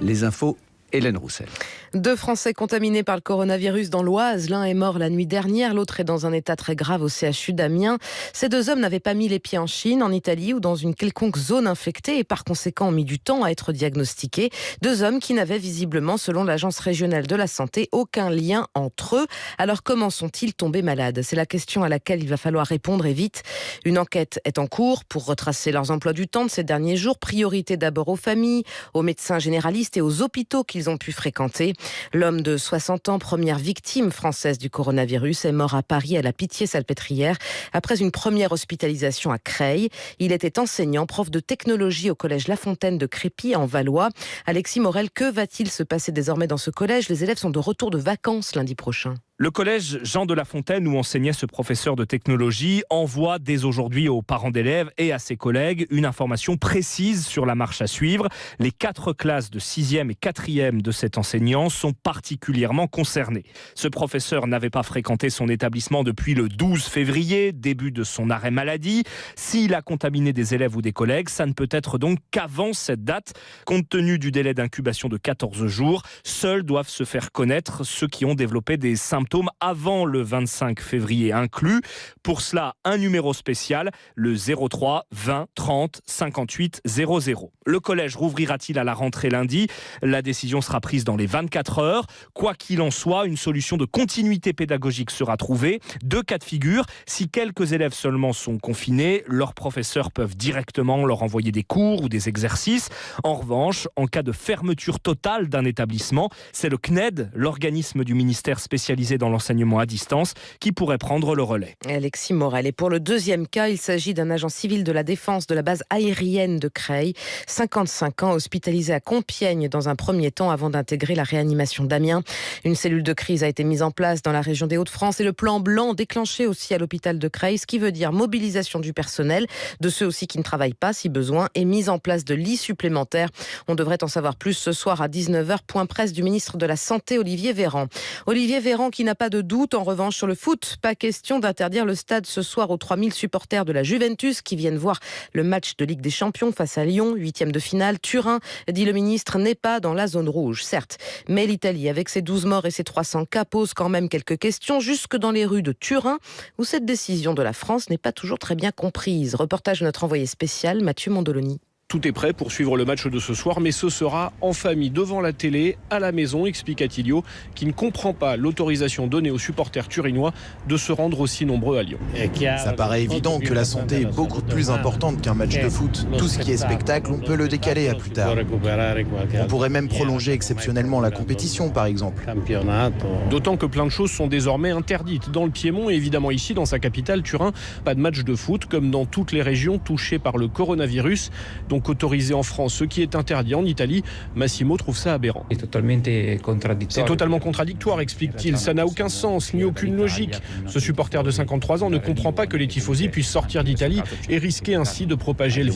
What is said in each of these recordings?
Les infos, Hélène Roussel. 2 Français contaminés par le coronavirus dans l'Oise. L'un est mort la nuit dernière, l'autre est dans un état très grave au CHU d'Amiens. Ces 2 hommes n'avaient pas mis les pieds en Chine, en Italie ou dans une quelconque zone infectée et par conséquent ont mis du temps à être diagnostiqués. 2 hommes qui n'avaient visiblement, selon l'Agence régionale de la santé, aucun lien entre eux. Alors comment sont-ils tombés malades ? C'est la question à laquelle il va falloir répondre et vite. Une enquête est en cours pour retracer leurs emplois du temps de ces derniers jours. Priorité d'abord aux familles, aux médecins généralistes et aux hôpitaux qu'ils ont pu fréquenter. L'homme de 60 ans, première victime française du coronavirus, est mort à Paris à la Pitié-Salpêtrière après une première hospitalisation à Creil. Il était enseignant, prof de technologie au collège La Fontaine de Crépy en Valois. Alexis Morel, que va-t-il se passer désormais dans ce collège ? Les élèves sont de retour de vacances lundi prochain. Le collège Jean de La Fontaine, où enseignait ce professeur de technologie, envoie dès aujourd'hui aux parents d'élèves et à ses collègues une information précise sur la marche à suivre. Les 4 classes de 6e et 4e de cet enseignant sont particulièrement concernées. Ce professeur n'avait pas fréquenté son établissement depuis le 12 février, début de son arrêt maladie. S'il a contaminé des élèves ou des collègues, ça ne peut être donc qu'avant cette date. Compte tenu du délai d'incubation de 14 jours, seuls doivent se faire connaître ceux qui ont développé des symptômes avant le 25 février inclus. Pour cela, un numéro spécial, le 03 20 30 58 00. Le collège rouvrira-t-il à la rentrée lundi ? La décision sera prise dans les 24 heures. Quoi qu'il en soit, une solution de continuité pédagogique sera trouvée. 2 cas de figure. Si quelques élèves seulement sont confinés, leurs professeurs peuvent directement leur envoyer des cours ou des exercices. En revanche, en cas de fermeture totale d'un établissement, c'est le CNED, l'organisme du ministère spécialisé dans l'enseignement à distance, qui pourrait prendre le relais. Alexis Morel. Et pour le 2e cas, il s'agit d'un agent civil de la défense de la base aérienne de Creil, 55 ans, hospitalisé à Compiègne dans un premier temps avant d'intégrer la réanimation d'Amiens. Une cellule de crise a été mise en place dans la région des Hauts-de-France et le plan blanc déclenché aussi à l'hôpital de Creil, ce qui veut dire mobilisation du personnel, de ceux aussi qui ne travaillent pas si besoin, et mise en place de lits supplémentaires. On devrait en savoir plus ce soir à 19h, point presse du ministre de la Santé, Olivier Véran. Olivier Véran qui n'a pas de doute en revanche sur le foot. Pas question d'interdire le stade ce soir aux 3000 supporters de la Juventus qui viennent voir le match de Ligue des Champions face à Lyon, 8e de finale. Turin, dit le ministre, n'est pas dans la zone rouge, certes. Mais l'Italie, avec ses 12 morts et ses 300 cas, pose quand même quelques questions jusque dans les rues de Turin, où cette décision de la France n'est pas toujours très bien comprise. Reportage de notre envoyé spécial, Mathieu Mondoloni. Tout est prêt pour suivre le match de ce soir, mais ce sera en famille, devant la télé, à la maison, explique Attilio, qui ne comprend pas l'autorisation donnée aux supporters turinois de se rendre aussi nombreux à Lyon. Ça paraît évident que la santé est beaucoup plus importante qu'un match de foot. Tout ce qui est spectacle, on peut le décaler à plus tard. On pourrait même prolonger exceptionnellement la compétition, par exemple. D'autant que plein de choses sont désormais interdites. Dans le Piémont et évidemment ici, dans sa capitale, Turin, pas de match de foot, comme dans toutes les régions touchées par le coronavirus. Donc autorisé en France, ce qui est interdit en Italie. Massimo trouve ça aberrant. C'est totalement contradictoire, explique-t-il. Ça n'a aucun sens, ni aucune logique. Ce supporter de 53 ans ne comprend pas que les tifosi puissent sortir d'Italie et risquer ainsi de propager le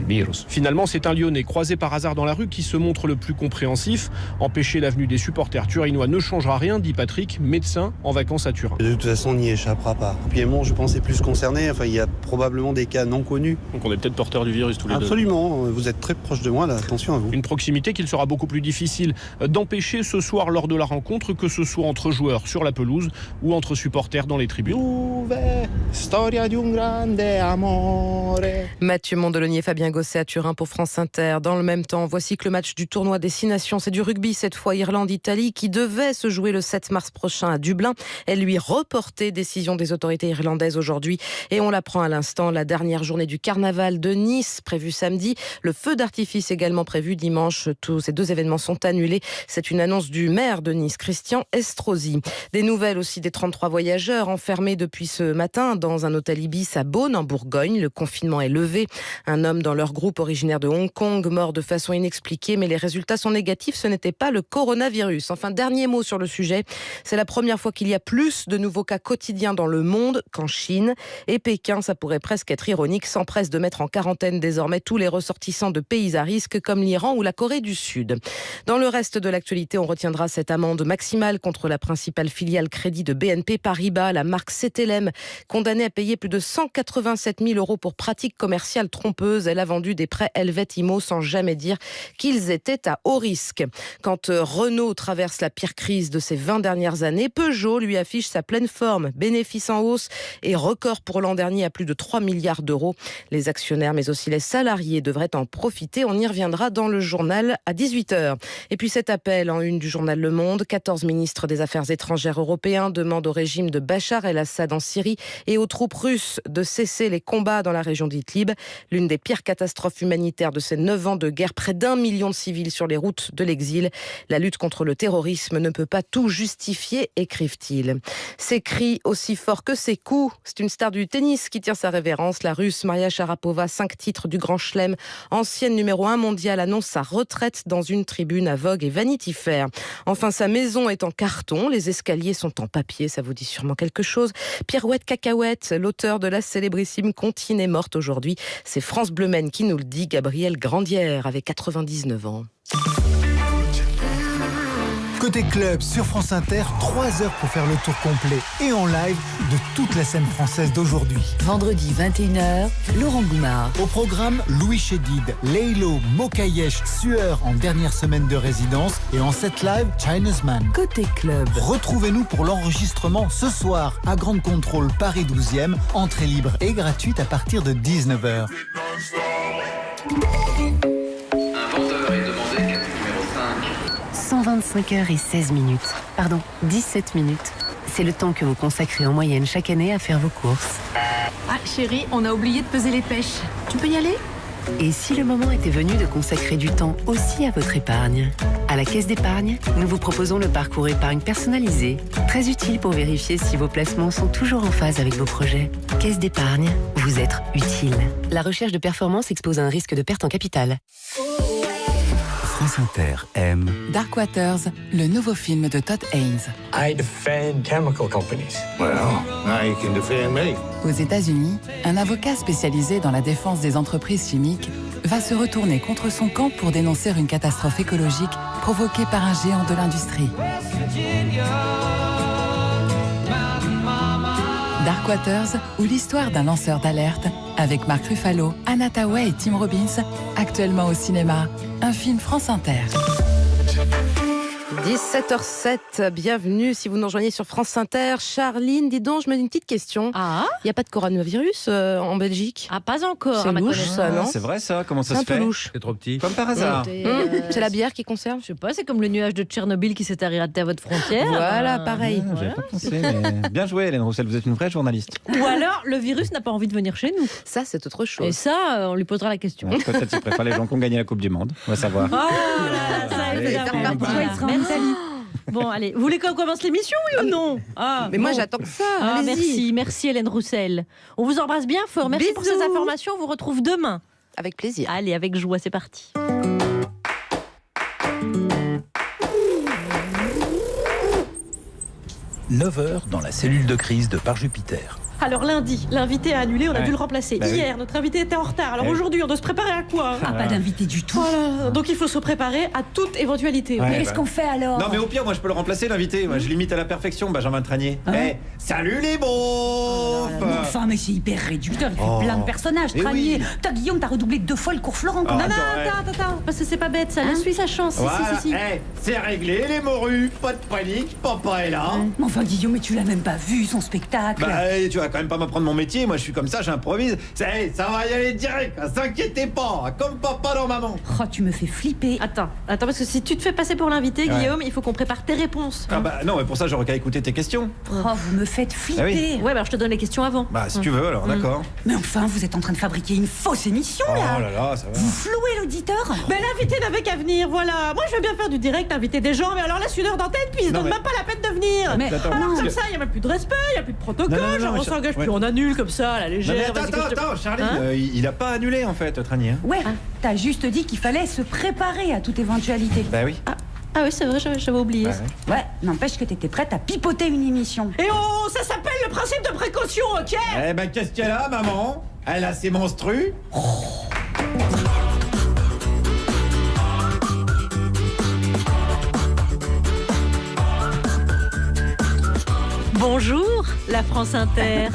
virus. Finalement, c'est un Lyonnais croisé par hasard dans la rue qui se montre le plus compréhensif. Empêcher l'avenue des supporters turinois ne changera rien, dit Patrick, médecin en vacances à Turin. De toute façon, on n'y échappera pas. Piémont, je pense, est plus concerné. Enfin, il y a probablement des cas non connus. Donc on est peut-être porteur du virus tous les deux. Absolument, vous êtes très proche de moi, là. Attention à vous. Une proximité qu'il sera beaucoup plus difficile d'empêcher ce soir lors de la rencontre, que ce soit entre joueurs sur la pelouse ou entre supporters dans les tribunes. Mathieu Mondoloni et Fabien Gosset à Turin pour France Inter. Dans le même temps, voici que le match du tournoi Destination, c'est du rugby cette fois, Irlande-Italie, qui devait se jouer le 7 mars prochain à Dublin. Elle lui reportée, décision des autorités irlandaises aujourd'hui. Et on l'apprend à l'instant, la dernière journée du carnaval de Nice, prévu samedi. Le feu d'artifice également prévu dimanche. Tous ces 2 événements sont annulés. C'est une annonce du maire de Nice, Christian Estrosi. Des nouvelles aussi des 33 voyageurs enfermés depuis ce matin dans un hôtel Ibis à Beaune, en Bourgogne. Le confinement est levé. Un homme dans leur groupe originaire de Hong Kong, mort de façon inexpliquée, mais les résultats sont négatifs. Ce n'était pas le coronavirus. Enfin, dernier mot sur le sujet. C'est la première fois qu'il y a plus de nouveaux cas quotidiens dans le monde qu'en Chine. Et Pékin, ça pourrait presque être ironique, s'empresse de mettre en en quarantaine désormais tous les ressortissants de pays à risque comme l'Iran ou la Corée du Sud. Dans le reste de l'actualité, on retiendra cette amende maximale contre la principale filiale crédit de BNP Paribas, la marque CTLM, condamnée à payer plus de 187 000 € pour pratiques commerciales trompeuses. Elle a vendu des prêts Helvet Imo sans jamais dire qu'ils étaient à haut risque. Quand Renault traverse la pire crise de ces 20 dernières années, Peugeot lui affiche sa pleine forme. Bénéfices en hausse et record pour l'an dernier à plus de 3 milliards d'euros. Les actionnaires mais aussi les salariés devraient en profiter. On y reviendra dans le journal à 18h. Et puis cet appel en une du journal Le Monde. 14 ministres des Affaires étrangères européens demandent au régime de Bachar el-Assad en Syrie et aux troupes russes de cesser les combats dans la région d'Idlib. L'une des pires catastrophes humanitaires de ces 9 ans de guerre. Près d'1 million de civils sur les routes de l'exil. La lutte contre le terrorisme ne peut pas tout justifier, écrivent-ils. Ces cris aussi forts que ses coups. C'est une star du tennis qui tient sa révérence. La Russe Maria Sharapova, 5 titres du Grand Chelem, ancienne numéro 1 mondiale, annonce sa retraite dans une tribune à Vogue et Vanity Fair. Enfin, sa maison est en carton, les escaliers sont en papier, ça vous dit sûrement quelque chose. Pirouette Cacahuète, l'auteur de la célébrissime Comptine est morte aujourd'hui. C'est France Bleu Maine qui nous le dit. Gabrielle Grandière avait 99 ans. Côté club sur France Inter, 3 heures pour faire le tour complet et en live de toute la scène française d'aujourd'hui. Vendredi 21h, Laurent Goumard. Au programme, Louis Chédid, Laylo, Mokayesh, Sueur en dernière semaine de résidence et en set live, China's Man. Côté club. Retrouvez-nous pour l'enregistrement ce soir à Grande Contrôle Paris 12e, entrée libre et gratuite à partir de 19h. 125 heures et 16 minutes. Pardon, 17 minutes. C'est le temps que vous consacrez en moyenne chaque année à faire vos courses. Ah, chérie, on a oublié de peser les pêches. Tu peux y aller ? Et si le moment était venu de consacrer du temps aussi à votre épargne ? À la Caisse d'épargne, nous vous proposons le parcours épargne personnalisé, très utile pour vérifier si vos placements sont toujours en phase avec vos projets. Caisse d'épargne, vous êtes utile. La recherche de performance expose à un risque de perte en capital. France Inter aime Dark Waters, le nouveau film de Todd Haynes. I defend chemical companies. Well, now you can defend me. Aux États-Unis, un avocat spécialisé dans la défense des entreprises chimiques va se retourner contre son camp pour dénoncer une catastrophe écologique provoquée par un géant de l'industrie. Dark Waters, ou l'histoire d'un lanceur d'alerte, avec Mark Ruffalo, Anna Thaoué et Tim Robbins, actuellement au cinéma. Un film France Inter. 17h07, bienvenue si vous nous rejoignez sur France Inter. Charline, dis donc, je me dis une petite question. Ah ? Il n'y a pas de coronavirus en Belgique ? Ah, pas encore. C'est louche, ça, non ? C'est vrai ça, comment ça C'est se un peu fait louche. C'est trop petit. Comme par hasard. C'est la bière qui conserve ? Je sais pas, c'est comme le nuage de Tchernobyl qui s'est arrêté à votre frontière. Voilà, pareil. Ah, j'avais pas pensé, mais bien joué Hélène Roussel, vous êtes une vraie journaliste. Ou alors, le virus n'a pas envie de venir chez nous. Ça, c'est autre chose. Et ça, on lui posera la question. Ouais, peut-être qu'il préfère les gens qui ont gagné la Coupe du Monde, on va savoir. Oh là là, ça évidemment. Merci. Bon, allez, vous voulez qu'on commence l'émission, oui ou non ? Ah, mais bon. Moi, j'attends que ça. Ah, merci Hélène Roussel. On vous embrasse bien fort. Merci pour ces informations. On vous retrouve demain. Avec plaisir. Allez, avec joie, c'est parti. « 9h dans la cellule de crise de Par Jupiter. » Alors lundi, l'invité a annulé, on a dû le remplacer. Hier, notre invité était en retard. Alors aujourd'hui, on doit se préparer à quoi ? Ah, pas d'invité du tout. Voilà. Donc il faut se préparer à toute éventualité. Mais qu'est-ce qu'on fait alors ? Non mais au pire, moi je peux le remplacer, l'invité. Moi je l'imite à la perfection, Benjamin Tranier. Salut les beaufs ! Enfin, mais c'est hyper réducteur, il fait plein de personnages. Tranier, t'as Guillaume, t'as redoublé 2 fois le cours Florent. Non, attends, parce que c'est pas bête, ça laisse lui sa chance. Voilà. Si. C'est réglé les morues, pas de panique, papa est là. Mais enfin Guillaume, mais tu l'as même pas vu son spectacle. Bah tu vas quand même pas m'apprendre mon métier, moi je suis comme ça, j'improvise. Ça va y aller direct, s'inquiétez pas, comme papa dans maman. Oh, tu me fais flipper. Attends, parce que si tu te fais passer pour l'invité, Guillaume, il faut qu'on prépare tes réponses. Ah bah non, mais pour ça j'aurais qu'à écouter tes questions. Oh, vous me faites flipper. Ah oui. Ouais, bah alors je te donne les questions avant. Bah si tu veux, alors d'accord. Mais enfin, vous êtes en train de fabriquer une fausse émission là. Oh là là, ça va. Vous flouez l'auditeur. Mais l'invité n'avait qu'à venir, voilà. Moi je veux bien faire du direct, inviter des gens, mais alors laisse une heure d'antenne, puis ils se donnent même pas la peine de venir. Mais alors comme ça, il y a même plus de respect, il y a plus de protocole, genre on s'engage plus, on annule comme ça, la légère. Attends, Charlie, il a pas annulé en fait, Tranier. Ouais, t'as juste dit qu'il fallait se préparer à toute éventualité. Bah oui. Ah oui, c'est vrai, j'avais oublié. Bah, ouais, n'empêche que t'étais prête à pipoter une émission. Et oh, ça s'appelle le principe de précaution, ok? Eh ben, qu'est-ce qu'elle a, maman? Elle a ses menstrues. Bonjour, la France Inter.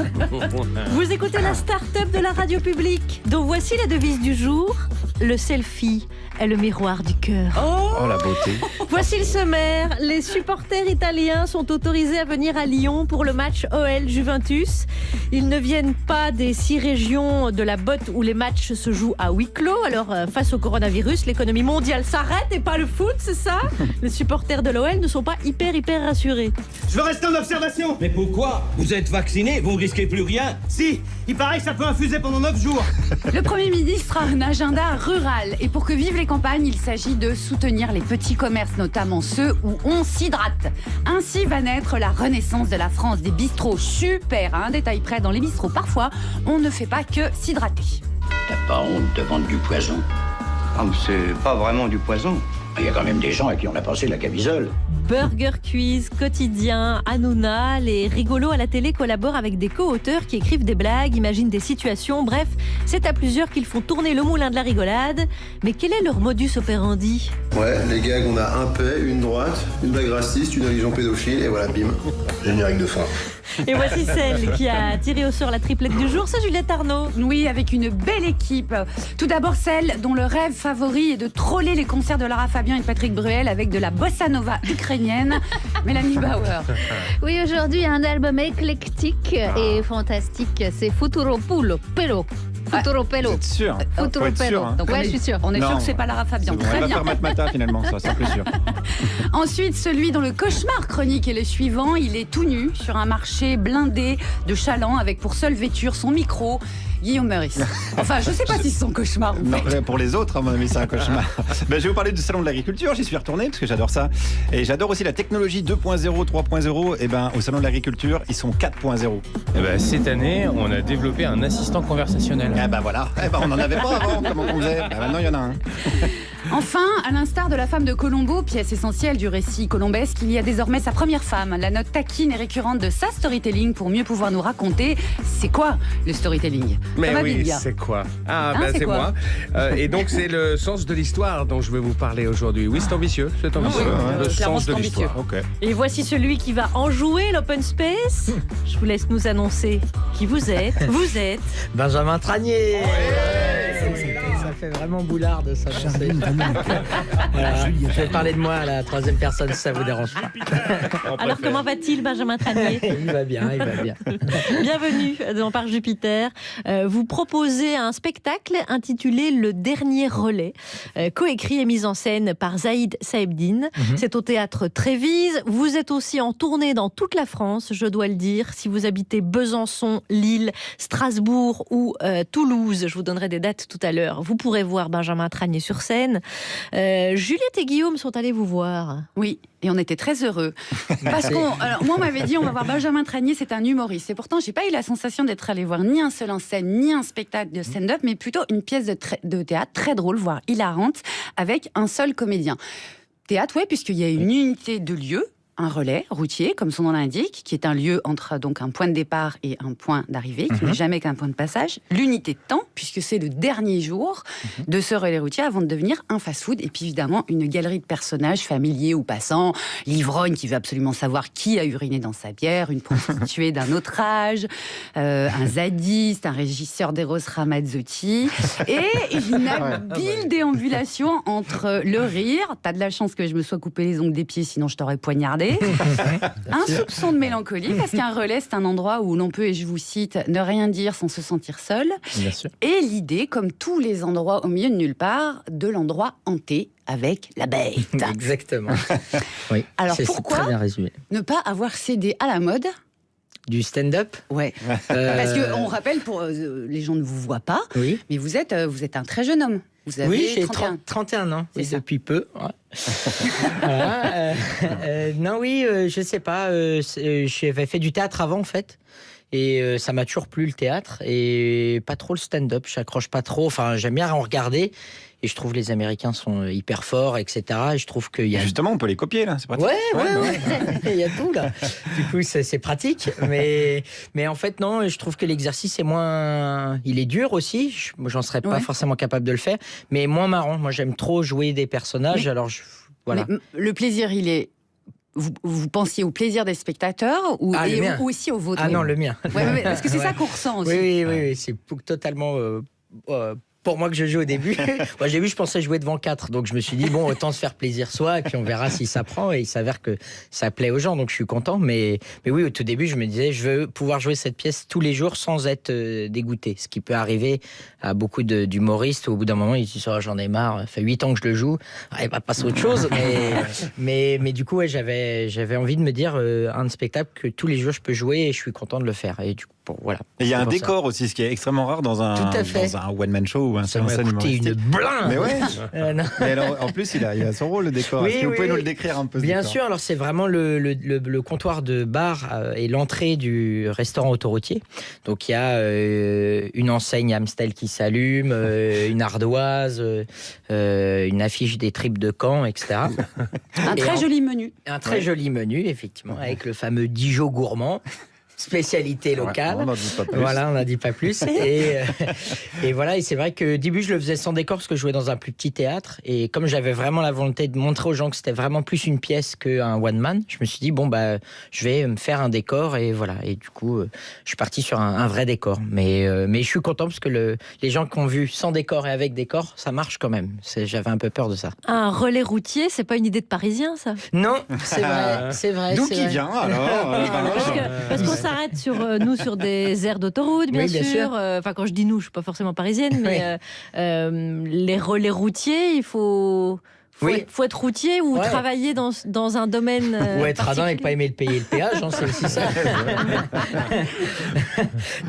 Vous écoutez la start-up de la radio publique. Donc voici la devise du jour. Le selfie est le miroir du cœur. Oh la beauté. Voici le sommaire. Les supporters italiens sont autorisés à venir à Lyon pour le match OL-Juventus. Ils ne viennent pas des 6 régions de la botte où les matchs se jouent à huis clos. Alors, face au coronavirus, l'économie mondiale s'arrête et pas le foot, c'est ça? Les supporters de l'OL ne sont pas hyper rassurés. Je veux rester en observation. Mais pourquoi? Vous êtes vacciné, vous ne risquez plus rien. Si, il paraît que ça peut infuser pendant 9 jours. Le Premier ministre a un agenda rural. Et pour que vivent les campagnes, il s'agit de soutenir les petits commerces, notamment ceux où on s'hydrate. Ainsi va naître la renaissance de la France des bistrots. Super, à un détail près, dans les bistrots, parfois, on ne fait pas que s'hydrater. T'as pas honte de vendre du poison? Ah, mais c'est pas vraiment du poison. Il y a quand même des gens à qui on a passé la camisole. Burger Quiz, Quotidien, Hanouna, les rigolos à la télé collaborent avec des co-auteurs qui écrivent des blagues, imaginent des situations. Bref, c'est à plusieurs qu'ils font tourner le moulin de la rigolade. Mais quel est leur modus operandi? Ouais, les gags, on a un paix, une droite, une blague raciste, une allusion pédophile, et voilà, bim, générique de fin. Et voici celle qui a tiré au sort la triplette du jour, c'est Juliette Arnaud. Oui, avec une belle équipe. Tout d'abord celle dont le rêve favori est de troller les concerts de Lara Fabian et de Patrick Bruel avec de la bossa nova ukrainienne, Mélanie Bauer. Oui, aujourd'hui, un album éclectique et fantastique, c'est Futuropoulo, Pelo. Futuropelo. Vous êtes sûr? Futuropelo. Hein. Donc ouais, je suis sûre. On est sûr que c'est pas Lara Fabian. Bon, Très elle va bien. faire Matmata finalement, ça, c'est plus sûr. Ensuite, celui dont le cauchemar chronique est le suivant. Il est tout nu sur un marché blindé de chalands avec pour seule vêture son micro, Guillaume Meurice. Enfin, je sais pas si c'est son cauchemar. Non, pour les autres, à mon avis, c'est un cauchemar. Ben, je vais vous parler du salon de l'agriculture. J'y suis retourné parce que j'adore ça. Et j'adore aussi la technologie 2.0, 3.0. Et ben, au salon de l'agriculture, ils sont 4.0. Et ben, cette année, on a développé un assistant conversationnel. Eh ben voilà. Eh ben, on n'en avait pas avant. Comment on faisait? Ben, maintenant, il y en a un. Enfin, à l'instar de la femme de Colombo, pièce essentielle du récit colombesque, il y a désormais sa première femme. La note taquine et récurrente de sa storytelling pour mieux pouvoir nous raconter c'est quoi le storytelling. Mais va, oui, Bibia. c'est quoi? Ah, Hein, ben c'est c'est quoi moi. Et donc, c'est le sens de l'histoire dont je vais vous parler aujourd'hui. Oui, c'est ambitieux. C'est ambitieux. oui, Le clairement, sens de c'est l'histoire. Ok. Et voici celui qui va enjouer l'open space. Je vous laisse nous annoncer qui vous êtes. Vous êtes Benjamin Tranier. Ça fait vraiment boulard de ça. Voilà. Je vais parler de moi à la troisième personne si ça vous dérange pas. Alors comment va-t-il, Benjamin Tranier? Il va bien, il va bien. Bienvenue dans Parc Jupiter. Vous proposez un spectacle intitulé Le Dernier Relais, coécrit et mis en scène par Zaïd Saebdine. C'est au théâtre Trévise. Vous êtes aussi en tournée dans toute la France, je dois le dire. Si vous habitez Besançon, Lille, Strasbourg ou Toulouse, je vous donnerai des dates tout à l'heure, vous pourrez voir Benjamin Tranier sur scène. Juliette et Guillaume sont allés vous voir. Oui, et on était très heureux. Parce alors moi, on m'avait dit, on va voir Benjamin Tranier, c'est un humoriste. Et pourtant, j'ai pas eu la sensation d'être allé voir ni un seul en scène, ni un spectacle de stand-up, mais plutôt une pièce de théâtre très drôle, voire hilarante, avec un seul comédien. Théâtre, oui, puisqu'il y a une unité de lieu, un relais routier, comme son nom l'indique, qui est un lieu entre donc un point de départ et un point d'arrivée, qui n'est jamais qu'un point de passage. L'unité de temps, puisque c'est le dernier jour de ce relais routier avant de devenir un fast-food. Et puis évidemment, une galerie de personnages familiers ou passants. L'ivrogne qui veut absolument savoir qui a uriné dans sa bière, une prostituée d'un autre âge, un zadiste, un régisseur d'Eros Ramazzotti, et une habile déambulation entre le rire, t'as de la chance que je me sois coupé les ongles des pieds, sinon je t'aurais poignardé, un soupçon de mélancolie, parce qu'un relais, c'est un endroit où l'on peut, et je vous cite, ne rien dire sans se sentir seul. Bien sûr. Et l'idée, comme tous les endroits au milieu de nulle part, de l'endroit hanté avec la bête. Exactement. Oui. Alors c'est pourquoi très bien résumé. Ne pas avoir cédé à la mode? Du stand-up? Ouais. Parce qu'on rappelle, pour les gens ne vous voient pas, mais vous êtes un très jeune homme. Vous avez oui, j'ai 31 ans, oui, depuis peu. Ouais. Voilà, non, oui, je sais pas. J'avais fait du théâtre avant, en fait. Et ça m'a toujours plu le théâtre et pas trop le stand-up. Je n'accroche pas trop. Enfin, j'aime bien en regarder. Et je trouve que les Américains sont hyper forts, etc. Et je trouve qu'il y a... Justement, on peut les copier, là, c'est pratique. Ouais. Il y a tout, là. Du coup, c'est pratique. Mais en fait, non, je trouve que l'exercice est moins... Il est dur aussi. J'en serais pas forcément capable de le faire. Mais moins marrant. Moi, j'aime trop jouer des personnages. Alors, voilà. Mais le plaisir, il est... Vous pensiez au plaisir des spectateurs ou aussi au vôtre? Ah non, le mien. Ouais, parce que c'est ça qu'on ressent aussi. Oui, c'est totalement... pour moi que je joue au début. Moi, au début, je pensais jouer devant 4. Donc, je me suis dit, bon, autant se faire plaisir soi, et puis on verra si ça prend. Et il s'avère que ça plaît aux gens, donc je suis content. Mais oui, au tout début, je me disais, je veux pouvoir jouer cette pièce tous les jours sans être dégoûté. Ce qui peut arriver à beaucoup d'humoristes où, au bout d'un moment, ils disent, oh, j'en ai marre, ça fait 8 ans que je le joue. Il va passer à autre chose. Mais du coup, j'avais envie de me dire, un spectacle que tous les jours, je peux jouer et je suis content de le faire. Et du coup, voilà. Et il y a un décor aussi, ce qui est extrêmement rare dans un one-man show ou un seul en scène humoristique. Une blinde. Mais ouais. Mais alors, en plus, il a son rôle, le décor. Est-ce que vous pouvez nous le décrire un peu? Bien sûr. Alors, c'est vraiment le comptoir de bar et l'entrée du restaurant autoroutier. Donc, il y a une enseigne Amstel qui s'allume, une ardoise, une affiche des tripes de Caen, etc. Un très joli menu. Un très joli menu, effectivement, avec le fameux Dijon gourmand. Spécialité locale. On n'en dit pas plus. Voilà, on n'en dit pas plus. Et voilà, et c'est vrai que au début, je le faisais sans décor parce que je jouais dans un plus petit théâtre. Et comme j'avais vraiment la volonté de montrer aux gens que c'était vraiment plus une pièce qu'un one-man, je me suis dit, je vais me faire un décor. Et voilà. Et du coup, je suis parti sur un vrai décor. Mais je suis content parce que les gens qui ont vu sans décor et avec décor, ça marche quand même. J'avais un peu peur de ça. Un relais routier, c'est pas une idée de Parisien, ça? Non, c'est vrai. D'où qui vient alors? Parce qu'on s'arrête sur des aires d'autoroute, bien sûr. Enfin, quand je dis nous, je suis pas forcément parisienne, mais les relais routiers, il faut être routier ou travailler dans un domaine. Ou être radin et pas aimer payer le péage, c'est aussi ça.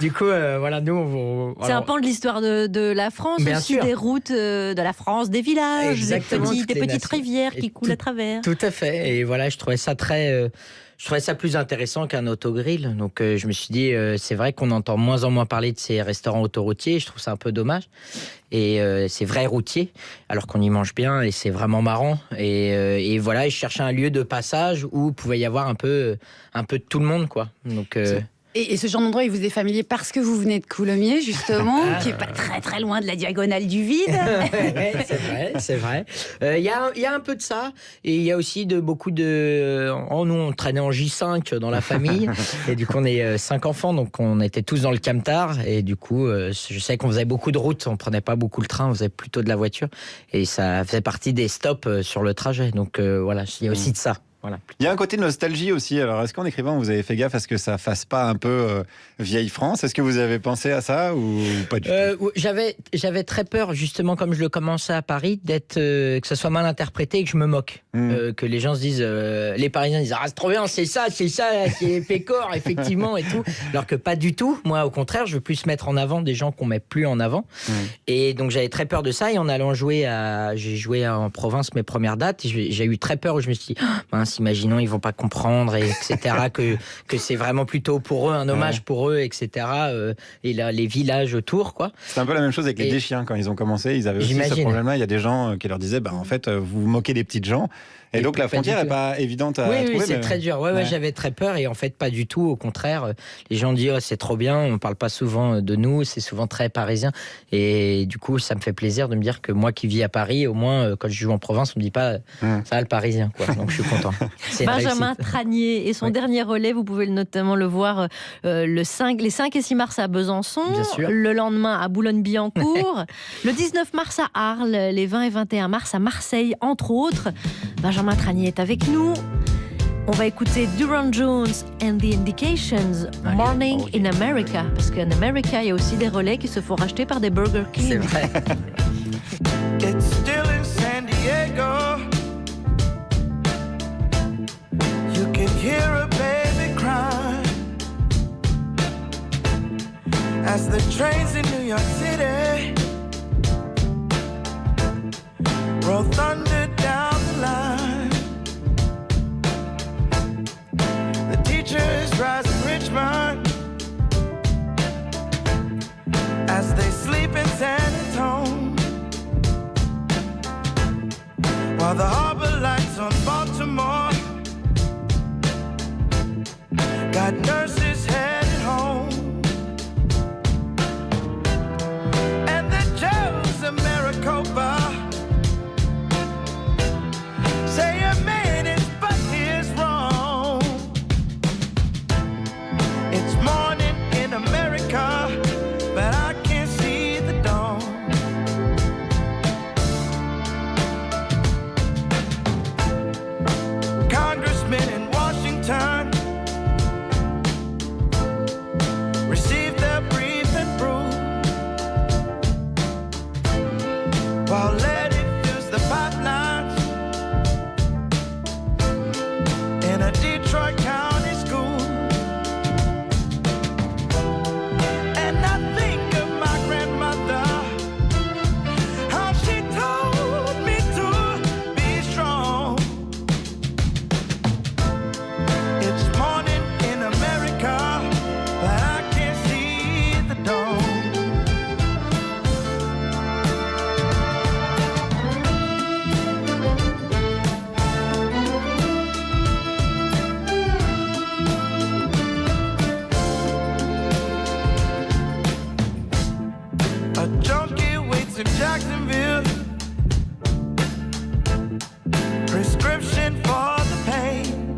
Du coup, voilà, nous, c'est un pan de l'histoire de la France, bien aussi sûr. Des routes de la France, des villages, des petites rivières qui coulent à travers. Tout à fait. Et voilà, je trouvais ça je trouvais ça plus intéressant qu'un autogrill. Donc, je me suis dit, c'est vrai qu'on entend moins en moins parler de ces restaurants autoroutiers. Je trouve ça un peu dommage. Et c'est vrai routier, alors qu'on y mange bien et c'est vraiment marrant. Et voilà, je cherchais un lieu de passage où pouvait y avoir un peu de tout le monde, quoi. Donc... Et ce genre d'endroit, il vous est familier parce que vous venez de Coulommiers, justement, qui n'est pas très très loin de la diagonale du vide. C'est vrai. Il y a un peu de ça. Et il y a aussi beaucoup de... nous, on traînait en J5 dans la famille. Et du coup, on est 5 enfants, donc on était tous dans le camtar. Et du coup, je sais qu'on faisait beaucoup de routes. On prenait pas beaucoup le train, on faisait plutôt de la voiture. Et ça faisait partie des stops sur le trajet. Donc voilà, il y a aussi de ça. Voilà. Il y a un côté nostalgie aussi. Alors, est-ce qu'en écrivant, vous avez fait gaffe à ce que ça fasse pas un peu vieille France? Est-ce que vous avez pensé à ça ou pas du tout? J'avais très peur, justement, comme je le commençais à Paris, que ça soit mal interprété et que je me moque. Que les gens se disent, les Parisiens disent, ah, c'est trop bien, c'est ça, c'est Pécor, effectivement, et tout. Alors que pas du tout. Moi, au contraire, je veux plus mettre en avant des gens qu'on met plus en avant. Et donc, j'avais très peur de ça. Et en allant j'ai joué en province mes premières dates. J'ai eu très peur où je me suis dit, imaginons ils vont pas comprendre, etc. que c'est vraiment plutôt pour eux un hommage pour eux, etc. Et là, les villages autour, quoi. C'est un peu la même chose avec les Deschiens quand ils ont commencé. Ils avaient aussi ce problème-là. Il y a des gens qui leur disaient, en fait, vous vous moquez des petites gens. Et donc la frontière n'est pas évidente à trouver. Oui, c'est très dur. Ouais, j'avais très peur et en fait pas du tout. Au contraire, les gens disent c'est trop bien. On parle pas souvent de nous, c'est souvent très parisien. Et du coup, ça me fait plaisir de me dire que moi qui vis à Paris, au moins quand je joue en province, on me dit pas ça va le parisien, quoi. Donc je suis content. Benjamin Tranier et son dernier relais, vous pouvez notamment le voir les 5 et 6 mars à Besançon, le lendemain à Boulogne-Billancourt, le 19 mars à Arles, les 20 et 21 mars à Marseille, entre autres. Benjamin Tranier est avec nous. On va écouter Durand Jones and the Indications, Morning in America. Parce qu'en Amérique, il y a aussi des relais qui se font racheter par des Burger King. C'est vrai. It's still in San Diego. You can hear a baby cry as the trains in New York City roll thunder down the line. The teachers rise in Richmond While the harbor lights on Baltimore got nurses headed home, and the jails of Maricopa say a man is but his wrong. It's morning in America, but I can't see the dawn. Congressmen in Washington receive their brief and brew, while Letty fills the pipelines in a Detroit County school. And I think of my grandmother, how she told me to be strong. It's morning in America, but I can't see the dawn. A junkie waits in Jacksonville, prescription for the pain.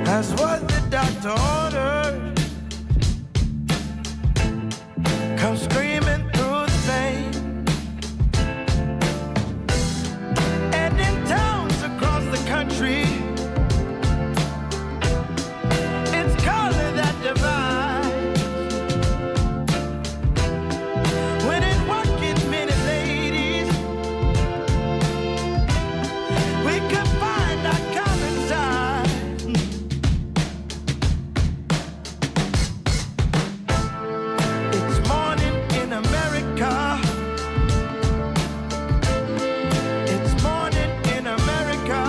That's what the doctor ordered. Come screaming through the pain. And in towns across the country, it's color that divides. When in working men and ladies, we could find our common side. It's morning in America. It's morning in America.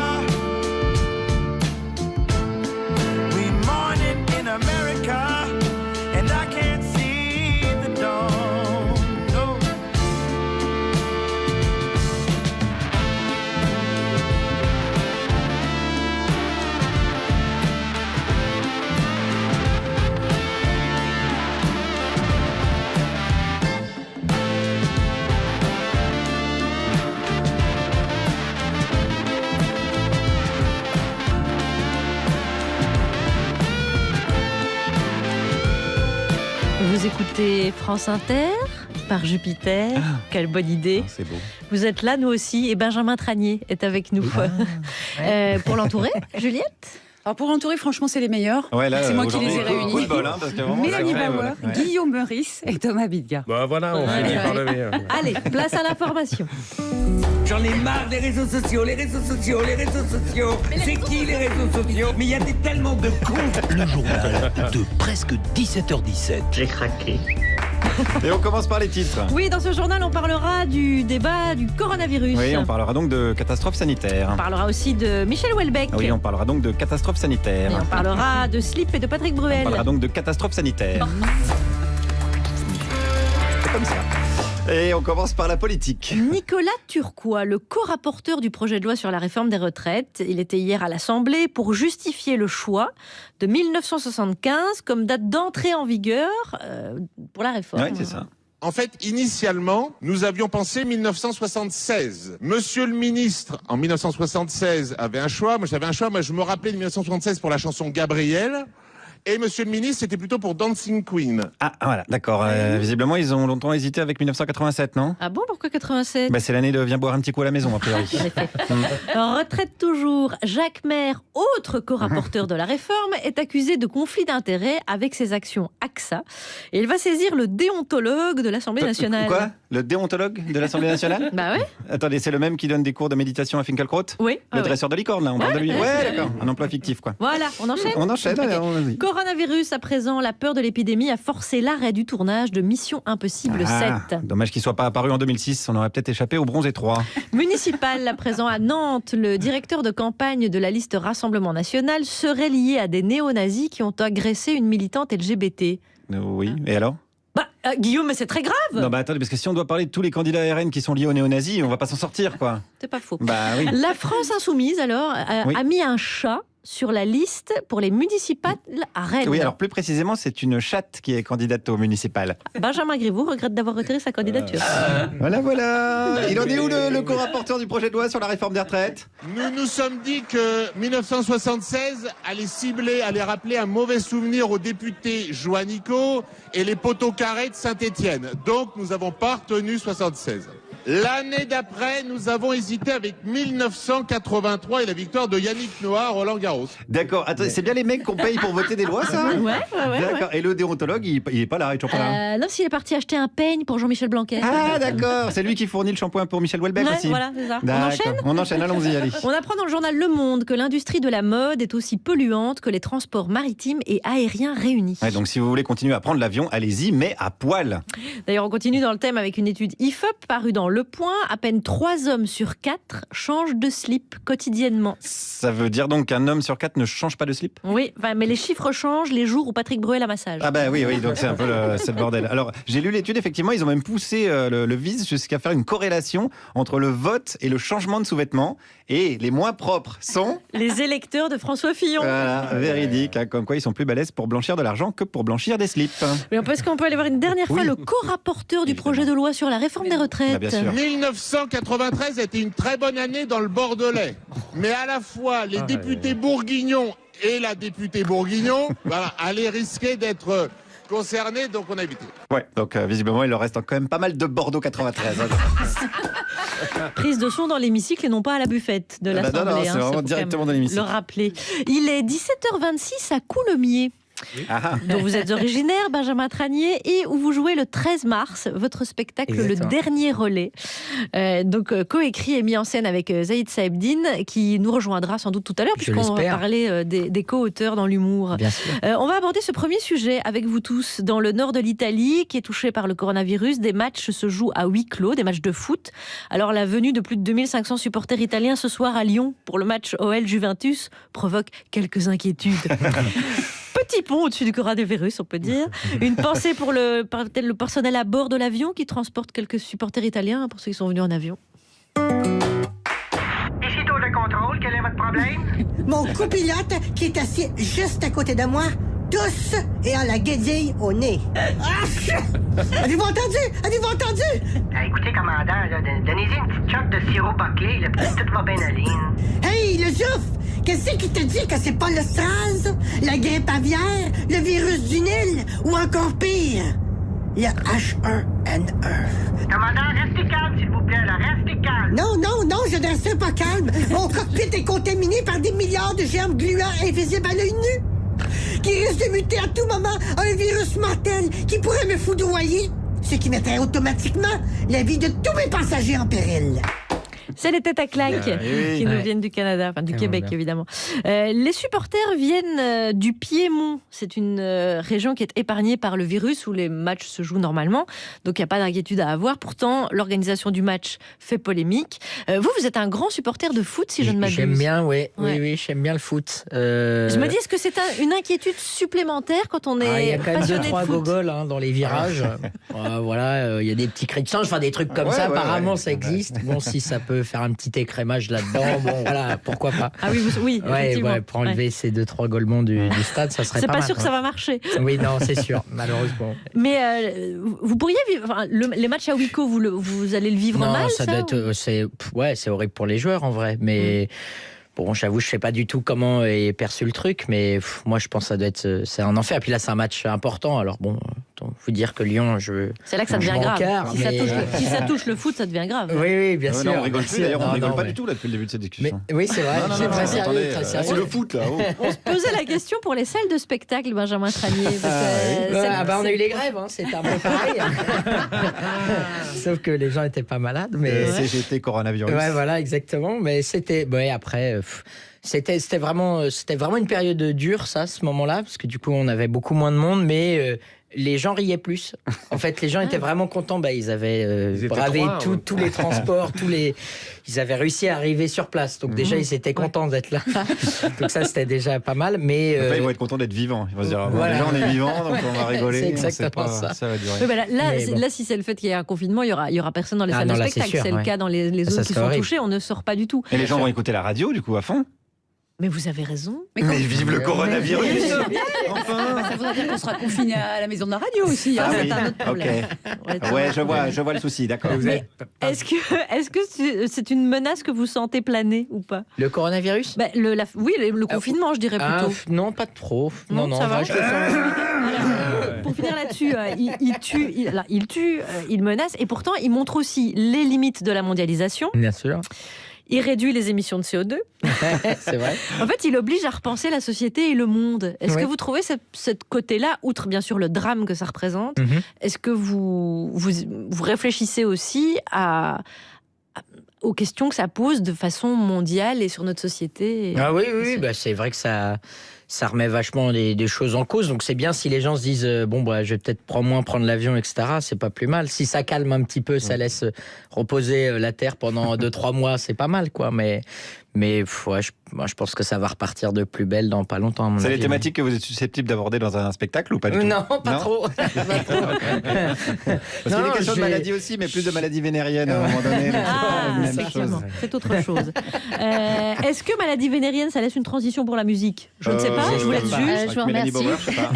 We morning in America, and I can't see the dawn. No. Vous écoutez France Inter par Jupiter. Quelle bonne idée. C'est beau. Vous êtes là, nous aussi, et Benjamin Tranier est avec nous. Pour l'entourer, Juliette? Alors pour l'entourer, franchement, c'est les meilleurs. Ouais, là, c'est moi qui les ai aujourd'hui, réunis. coup de bol, hein, parce que vraiment, Mélanie c'est vrai, Bauer, ouais. Guillaume Meurice et Thomas Bidga. Bah voilà, on finit par le meilleur. Allez, place à l'information. J'en ai marre des réseaux sociaux, les réseaux sociaux, les réseaux sociaux. C'est qui les réseaux sociaux? Mais il y a tellement de cons. Le journal de presque 17h17. J'ai craqué. Et on commence par les titres. Oui, dans ce journal, on parlera du débat du coronavirus. Oui, on parlera donc de catastrophe sanitaire. On parlera aussi de Michel Houellebecq. Oui, on parlera donc de catastrophe sanitaire. Et on parlera de slip et de Patrick Bruel. On parlera donc de catastrophe sanitaire. C'est comme ça. Et on commence par la politique. Nicolas Turquois, le co-rapporteur du projet de loi sur la réforme des retraites, il était hier à l'Assemblée pour justifier le choix de 1975 comme date d'entrée en vigueur pour la réforme. Oui, c'est ça. En fait, initialement, nous avions pensé 1976. Monsieur le ministre, en 1976, avait un choix. Moi, j'avais un choix. Moi, je me rappelais de 1976 pour la chanson Gabriel. Et monsieur le ministre, c'était plutôt pour Dancing Queen. Ah, voilà, d'accord. Visiblement, ils ont longtemps hésité avec 1987, non? Ah bon, pourquoi 87? Bah, c'est l'année de Viens boire un petit coup à la maison, a priori. Retraite toujours. Jacques Maire, autre co-rapporteur de la réforme, est accusé de conflit d'intérêts avec ses actions AXA. Et il va saisir le déontologue de l'Assemblée nationale. Quoi? Le déontologue de l'Assemblée nationale? Bah ouais. Attendez, c'est le même qui donne des cours de méditation à Finkielkraut? Oui. Le dresseur de licorne, là, on parle de lui. Ouais, d'accord. Un emploi fictif, quoi. Voilà, on enchaîne? On enchaîne, okay. Alors, vas-y. Coronavirus, à présent, la peur de l'épidémie a forcé l'arrêt du tournage de Mission Impossible 7. Dommage qu'il ne soit pas apparu en 2006, on aurait peut-être échappé au bronze étroit. Municipal, à présent à Nantes, le directeur de campagne de la liste Rassemblement National serait lié à des néo-nazis qui ont agressé une militante LGBT. Oui, et alors? Bah, Guillaume, mais c'est très grave. Non, bah attendez, parce que si on doit parler de tous les candidats RN qui sont liés aux néo-nazis, on va pas s'en sortir, quoi. C'est pas faux. Bah oui. La France Insoumise, alors, a mis un chat sur la liste pour les municipales à Rennes. Oui, alors plus précisément, c'est une chatte qui est candidate au municipal. Benjamin Griveaux regrette d'avoir retiré sa candidature. Voilà. Il en est où le co-rapporteur du projet de loi sur la réforme des retraites? Nous nous sommes dit que 1976 allait rappeler un mauvais souvenir aux députés Joannico et les poteaux carrés de Saint-Étienne. Donc nous n'avons pas retenu 76. L'année d'après, nous avons hésité avec 1983 et la victoire de Yannick Noah à Roland-Garros. D'accord. Attendez, c'est bien les mecs qu'on paye pour voter des lois, ça? Ouais. D'accord. Et le déontologue, il est pas là, il est toujours pas là. Non, s'il est parti acheter un peigne pour Jean-Michel Blanquer. Ah, d'accord. C'est lui qui fournit le shampoing pour Michel Houellebecq aussi. Voilà, c'est ça. On enchaîne, allons-y, allez. On apprend dans le journal Le Monde que l'industrie de la mode est aussi polluante que les transports maritimes et aériens réunis. Ouais, donc si vous voulez continuer à prendre l'avion, allez-y, mais à poil. D'ailleurs, on continue dans le thème avec une étude IFOP parue dans Le Point. À peine 3 hommes sur 4 changent de slip quotidiennement. Ça veut dire donc qu'un homme sur 4 ne change pas de slip? Oui, mais les chiffres changent les jours où Patrick Bruel a massage. Ah bah oui, donc c'est un peu c'est le bordel. Alors, j'ai lu l'étude, effectivement, ils ont même poussé le vice jusqu'à faire une corrélation entre le vote et le changement de sous-vêtements. Et les moins propres sont... les électeurs de François Fillon. Voilà, véridique, hein, comme quoi ils sont plus balèzes pour blanchir de l'argent que pour blanchir des slips. Mais est-ce qu'on peut aller voir une dernière fois le co-rapporteur du projet de loi sur la réforme des retraites? Bah, bien sûr. 1993 était une très bonne année dans le Bordelais. Mais à la fois, les députés bourguignons et la députée Bourguignon allaient risquer d'être concernés, donc on a évité. Ouais, donc visiblement, il leur reste quand même pas mal de Bordeaux 93. Prise de son dans l'hémicycle et non pas à la buffette de l'Assemblée. Non, c'est vraiment directement dans l'hémicycle. Le rappeler. Il est 17h26 à Coulommiers. Dont vous êtes originaire, Benjamin Tranier, et où vous jouez le 13 mars votre spectacle Le Dernier Relais, coécrit et mis en scène avec Zaïd Saebdine, qui nous rejoindra sans doute tout à l'heure, puisqu'on va parler des co-auteurs dans l'humour. On va aborder ce premier sujet avec vous tous. Dans le nord de l'Italie, qui est touché par le coronavirus, des matchs se jouent à huis clos, des matchs de foot. Alors la venue de plus de 2500 supporters italiens ce soir à Lyon pour le match OL-Juventus provoque quelques inquiétudes. Petit pont au-dessus du coronavirus, on peut dire. Une pensée pour le personnel à bord de l'avion qui transporte quelques supporters italiens, pour ceux qui sont venus en avion. Ici tour de contrôle, quel est votre problème? Mon copilote qui est assis juste à côté de moi, tous et à la guédille au nez. Avez-vous entendu? Écoutez, commandant, donnez-y une petite choc de sirop bâclé, tout va bien aller. Hey, le Jouf! Qu'est-ce qui te dit que c'est pas le SRAS, la grippe aviaire, le virus du Nil ou encore pire, le H1N1? Commandant, restez calme, s'il vous plaît, là, restez calme. Non, je ne reste pas calme. Mon cockpit est contaminé par des milliards de germes gluants invisibles à l'œil nu, qui risquent de muter à tout moment à un virus mortel qui pourrait me foudroyer, ce qui mettrait automatiquement la vie de tous mes passagers en péril. C'est les têtes à claques qui nous viennent du Canada, enfin du Québec évidemment. Les supporters viennent du Piémont. C'est une région qui est épargnée par le virus où les matchs se jouent normalement. Donc il n'y a pas d'inquiétude à avoir. Pourtant, l'organisation du match fait polémique. Vous êtes un grand supporter de foot, si je ne m'abuse. J'aime bien, oui, j'aime bien le foot. Je me dis, est-ce que c'est une inquiétude supplémentaire quand on est il y a quand même 2-3 foot gogoles dans les virages. Il y a des petits cris de singe, des trucs comme ça. Apparemment, ça existe. Bon, si ça peut faire un petit écrémage là-dedans, bon, voilà, pourquoi pas. Ah oui, effectivement. Pour enlever ces 2-3 gaulements du stade, ça serait pas mal. C'est pas sûr que ça va marcher. Oui, non, c'est sûr, malheureusement. Mais vous pourriez vivre, les matchs à huis clos, vous allez le vivre mal, ça doit être, c'est horrible pour les joueurs en vrai, mais... Bon, j'avoue, je sais pas du tout comment est perçu le truc, mais moi, je pense que ça doit être, c'est un enfer. Puis là, c'est un match important. Alors bon, faut dire que Lyon, c'est là que ça devient grave. Si ça touche le foot, ça devient grave. Oui, bien sûr. Non, on rigole plus. D'ailleurs, on rigole pas du tout là depuis le début de cette discussion. Oui, c'est vrai. C'est très sérieux. C'est le foot là. On se posait la question pour les salles de spectacle, Benjamin Tranier. On a eu les grèves, c'était un peu pareil. Sauf que les gens étaient pas malades. Mais CGT coronavirus. Ouais, voilà, exactement. Mais c'était, après. C'était vraiment une période dure, ça, ce moment-là, parce que du coup, on avait beaucoup moins de monde, mais les gens riaient plus. En fait, les gens étaient vraiment contents. Ils avaient bravé tous les transports, ils avaient réussi à arriver sur place. Donc déjà, ils étaient contents d'être là. Donc ça, c'était déjà pas mal. Mais ils vont être contents d'être vivants. Ils vont se dire, déjà, on est vivants, donc on va rigoler. C'est exactement ça. Ça va durer. Oui, là, si c'est le fait qu'il y ait un confinement, il y aura personne dans les salles de spectacle. C'est le cas dans les zones qui sont touchées. On ne sort pas du tout. Et les gens vont écouter la radio, du coup, à fond. Mais vous avez raison. Mais vive le coronavirus. Enfin. Ça voudrait dire qu'on sera confiné à la maison de la radio aussi. C'est un autre problème. Ouais, je vois le souci, d'accord. Est-ce que c'est une menace que vous sentez planer ou pas? Le coronavirus? Oui, le confinement, je dirais plutôt. Non, pas trop. Non, ça va. Je le sens. Pour finir là-dessus, il tue, il menace, et pourtant il montre aussi les limites de la mondialisation. Bien sûr. Il réduit les émissions de CO2. C'est vrai. En fait, il oblige à repenser la société et le monde. Est-ce que vous trouvez ce côté-là, outre bien sûr le drame que ça représente, est-ce que vous réfléchissez aussi aux questions que ça pose de façon mondiale et sur notre société? Ah oui, c'est vrai que ça remet vachement des choses en cause. Donc c'est bien si les gens se disent je vais peut-être moins prendre l'avion, etc. C'est pas plus mal. Si ça calme un petit peu, ça laisse reposer la Terre pendant 2-3 mois, c'est pas mal, quoi. Mais je pense que ça va repartir de plus belle dans pas longtemps. C'est les thématiques que vous êtes susceptible d'aborder dans un spectacle ou pas du tout? Non, pas trop. Parce qu'il y a des questions de maladies aussi, mais plus de maladies vénériennes à un moment donné. C'est autre chose. Est-ce que maladie vénérienne, ça laisse une transition pour la musique? Je ne sais pas, je vous laisse juste. Je vous remercie. Bauer, je sais pas.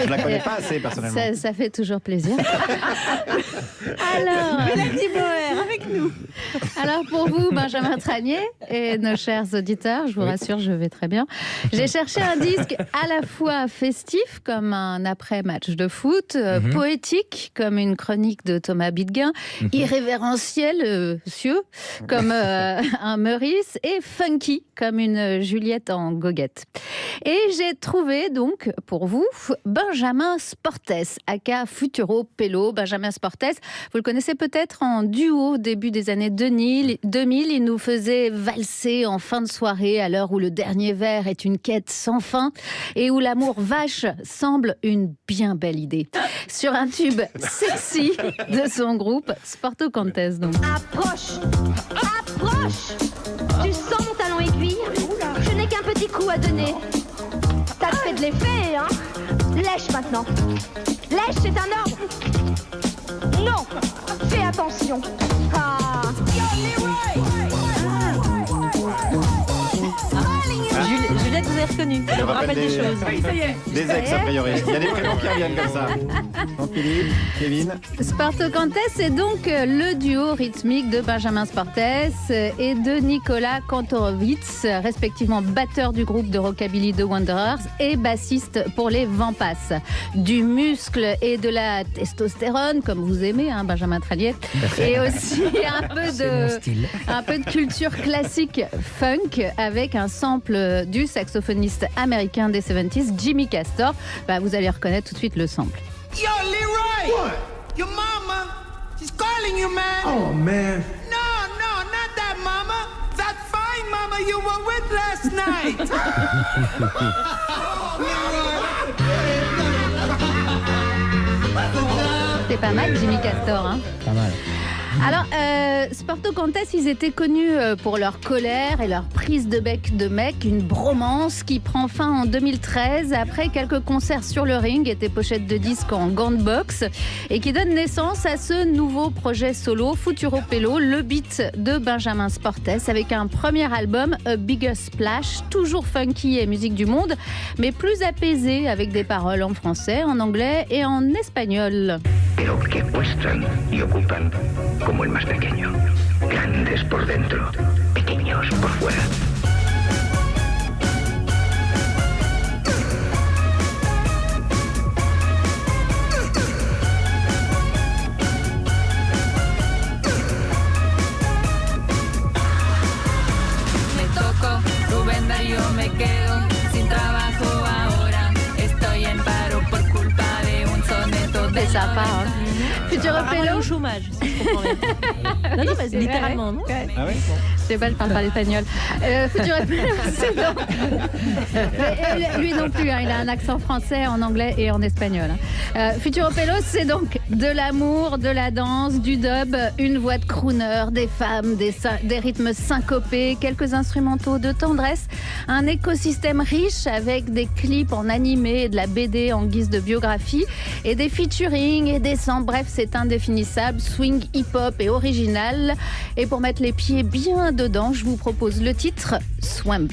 Je la connais pas assez personnellement. Ça fait toujours plaisir. Alors, Mélanie Bauer, avec nous. Alors pour vous, Benjamin Tranier et nos chers auditeurs, je vous rassure, je vais très bien. J'ai cherché un disque à la fois festif, comme un après-match de foot, poétique, comme une chronique de Thomas Bidguin, irrévérentiel, comme un Meurice, et funky, comme une Juliette en goguette. Et j'ai trouvé donc pour vous Benjamin Sportes, aka Futuro Pello. Benjamin Sportes, vous le connaissez peut-être en duo début des années 2000. Il nous faisait valser en fin de soirée à l'heure où le dernier verre est une quête sans fin et où l'amour vache semble une bien belle idée. Sur un tube sexy de son groupe Sporto Contes donc. Approche. Tu sens mon talon aiguille? Je n'ai qu'un petit coup à donner. Ça te fait de l'effet, hein? Lèche maintenant. Lèche, c'est un ordre. Non, fais attention. Juliette, vous avez reconnu. Ça vous rappelle des choses. Des ex, a priori. Il y a des prénoms qui reviennent comme ça. Jean-Philippe, Kevin. Sporto Contes, c'est donc le duo rythmique de Benjamin Sportes et de Nicolas Kantorowicz, respectivement batteur du groupe de rockabilly The Wanderers et bassiste pour les Vampas. Du muscle et de la testostérone, comme vous aimez, hein, Benjamin Tranier, et aussi un peu de culture classique funk avec un sample du saxophoniste américain des 70s, Jimmy Castor. Vous allez reconnaître tout de suite le sample. Yo, Leroy! What? Your mama, she's calling you, man. Oh, man. No, not that mama. That fine mama you were with last night. C'est pas mal, Jimmy Castor, hein? Pas mal. Alors, Sporto Contes, ils étaient connus pour leur colère et leur prise de bec de mec, une bromance qui prend fin en 2013 après quelques concerts sur le ring et des pochettes de disques en gants de boxe et qui donne naissance à ce nouveau projet solo, Futuro Pello, le beat de Benjamin Sportes avec un premier album, A Bigger Splash, toujours funky et musique du monde, mais plus apaisé avec des paroles en français, en anglais et en espagnol. Pero que muestran y ocupan como el más pequeño, grandes por dentro, pequeños por fuera. Me toco, Rubén Darío, me quedo sin trabajo ahora. Estoy en paro por culpa de un soneto de Sympa. Hein. Futuropélo au chômage, si je comprends bien. Non, mais c'est littéralement, non Ah ouais. Je sais pas, je parle pas l'espagnol. Futuropélo, c'est donc... lui non plus, hein, il a un accent français, en anglais et en espagnol. Hein. Futuropélo, c'est donc de l'amour, de la danse, du dub, une voix de crooner, des femmes, des rythmes syncopés, quelques instrumentaux de tendresse, un écosystème riche avec des clips en animé et de la BD en guise de biographie et des featuring et des samples. Bref, c'est indéfinissable, swing, hip-hop et original. Et pour mettre les pieds bien dedans, je vous propose le titre Swamp.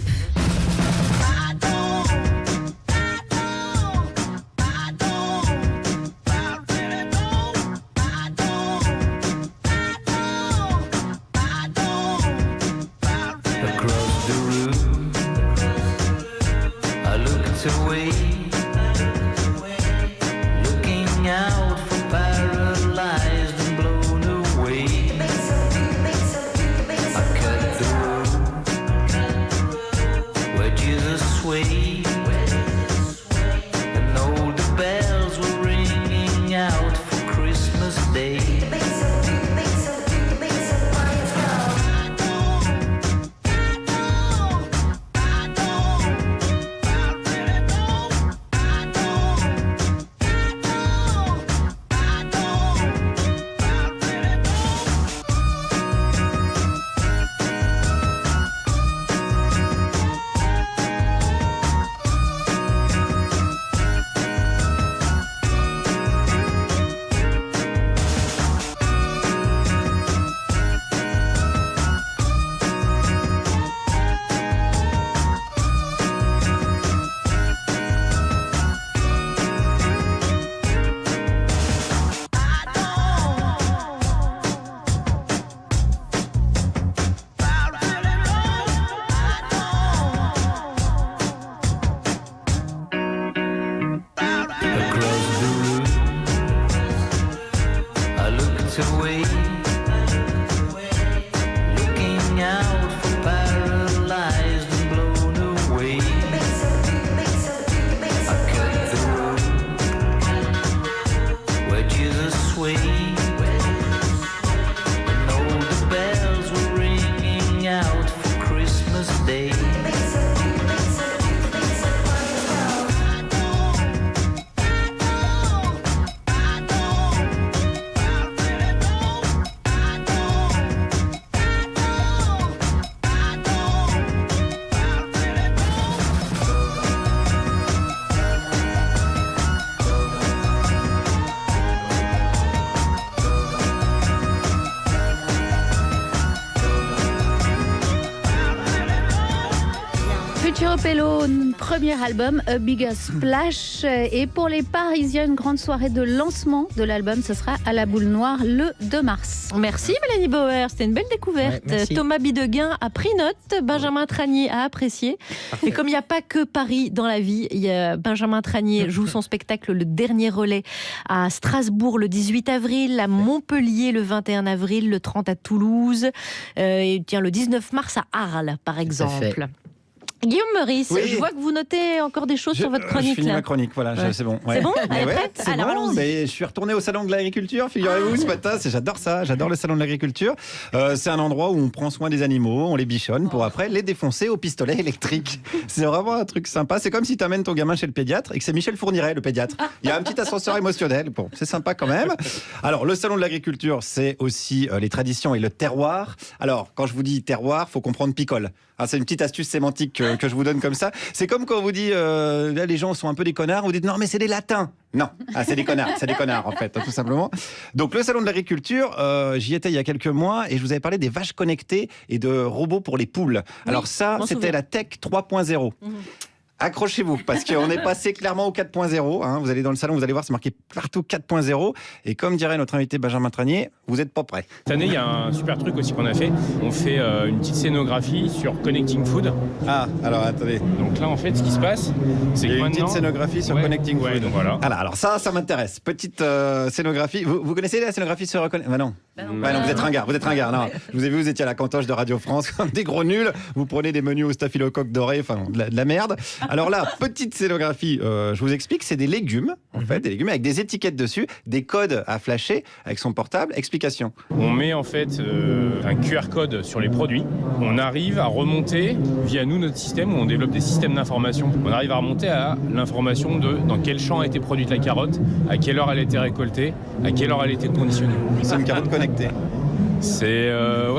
Futuropélo, premier album, A Bigger Splash. Et pour les Parisiens, une grande soirée de lancement de l'album, ce sera à la Boule Noire le 2 mars. Merci Mélanie Bauer, c'était une belle découverte. Ouais, Thomas Bideguin a pris note, Benjamin Tranier a apprécié. Et comme il n'y a pas que Paris dans la vie, il y a Benjamin Tranier joue son spectacle Le Dernier Relais à Strasbourg le 18 avril, à Montpellier le 21 avril, le 30 à Toulouse, et tiens, le 19 mars à Arles par exemple. Guillaume Meurice, oui. Je vois que vous notez encore des choses sur votre chronique. Je finis là. ma chronique, voilà, Ouais. c'est bon. C'est bon. Elle est Ouais, prête. c'est Alors bon, allons-y. mais je suis retourné au salon de l'agriculture, figurez-vous, ce matin. J'adore ça, j'adore le salon de l'agriculture. C'est un endroit où on prend soin des animaux, on les bichonne pour après les défoncer au pistolet électrique. C'est vraiment un truc sympa. C'est comme si tu amènes ton gamin chez le pédiatre et que c'est Michel Fourniret, le pédiatre. Il y a un petit ascenseur émotionnel. Bon, c'est sympa quand même. Alors, le salon de l'agriculture, c'est aussi les traditions et le terroir. Alors, quand je vous dis terroir, faut comprendre picole. Ah, c'est une petite astuce sémantique que je vous donne comme ça. C'est comme quand on vous dit, là, les gens sont un peu des connards, vous dites non, mais c'est des latins. Non, c'est des connards en fait, tout simplement. Donc le salon de l'agriculture, j'y étais il y a quelques mois et je vous avais parlé des vaches connectées et de robots pour les poules. Alors ça, c'était la tech 3.0. Accrochez-vous, parce qu'on est passé clairement au 4.0. Hein. Vous allez dans le salon, vous allez voir, c'est marqué partout 4.0. Et comme dirait notre invité Benjamin Tranier, vous n'êtes pas prêts. Cette année, il y a un super truc aussi qu'on a fait. On fait une petite scénographie sur Connecting Food. Ah, alors attendez. Donc là, en fait, ce qui se passe, c'est que une maintenant... petite scénographie sur Connecting Food. Donc voilà. Alors ça m'intéresse. Petite scénographie. Vous connaissez la scénographie sur Bah non. non, vous êtes ringard. Non, je vous ai vu, vous étiez à la cantoche de Radio France comme des gros nuls. Vous prenez des menus au staphylocoque doré, enfin de la merde. Alors là, petite scénographie, je vous explique, c'est des légumes, en fait, des légumes avec des étiquettes dessus, des codes à flasher avec son portable. Explication. On met en fait un QR code sur les produits. On arrive à remonter via nous notre système où on développe des systèmes d'information. On arrive à remonter à l'information de dans quel champ a été produite la carotte, à quelle heure elle a été récoltée, à quelle heure elle a été conditionnée. C'est une carotte connectée. C'est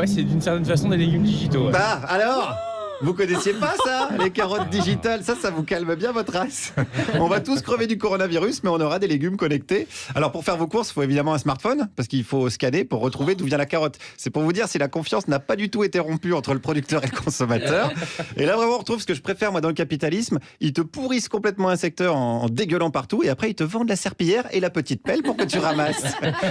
c'est d'une certaine façon des légumes digitaux. Ouais. Bah alors, vous connaissiez pas ça, les carottes digitales? Ça vous calme bien votre race. On va tous crever du coronavirus, mais on aura des légumes connectés. Alors pour faire vos courses, il faut évidemment un smartphone, parce qu'il faut scanner pour retrouver d'où vient la carotte. C'est pour vous dire si la confiance n'a pas du tout été rompue entre le producteur et le consommateur. Et là vraiment on retrouve ce que je préfère moi dans le capitalisme. Ils te pourrissent complètement un secteur en dégueulant partout, et après ils te vendent la serpillière et la petite pelle pour que tu ramasses.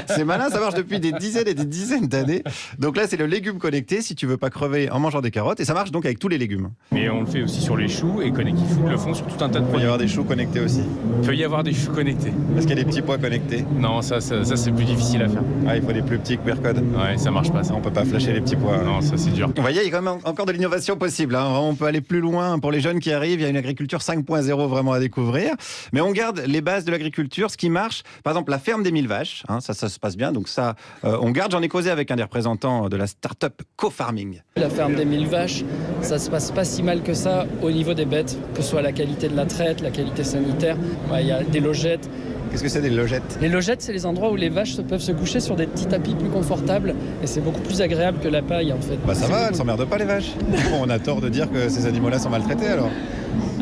C'est malin, ça marche depuis des dizaines et des dizaines d'années. Donc là c'est le légume connecté si tu veux pas crever en mangeant des carottes, et ça marche donc avec tous les légumes. Mais on le fait aussi sur les choux et Connect Food le font sur tout un tas de produits. Il peut y avoir des choux connectés aussi. Il peut y avoir des choux connectés. Est-ce qu'il y a des petits pois connectés? Non, ça c'est plus difficile à faire. Ah, il faut des plus petits QR codes. Ouais, ça marche pas. Ça. On peut pas flasher les petits pois. Non, ça c'est dur. Vous voyez, il y a quand même encore de l'innovation possible. Hein. On peut aller plus loin pour les jeunes qui arrivent. Il y a une agriculture 5.0 vraiment à découvrir. Mais on garde les bases de l'agriculture, ce qui marche. Par exemple, la ferme des 1000 vaches. Hein, ça se passe bien. Donc ça, on garde. J'en ai causé avec un des représentants de la start-up Co-Farming. La ferme des 1000 vaches, ça se passe pas si mal que ça au niveau des bêtes, que ce soit la qualité de la traite, la qualité sanitaire. Il y a des logettes. Qu'est-ce que c'est des logettes? Les logettes, c'est les endroits où les vaches peuvent se coucher sur des petits tapis plus confortables et c'est beaucoup plus agréable que la paille en fait. Bah ça va, elles s'emmerdent pas les vaches. Bon, on a tort de dire que ces animaux-là sont maltraités alors.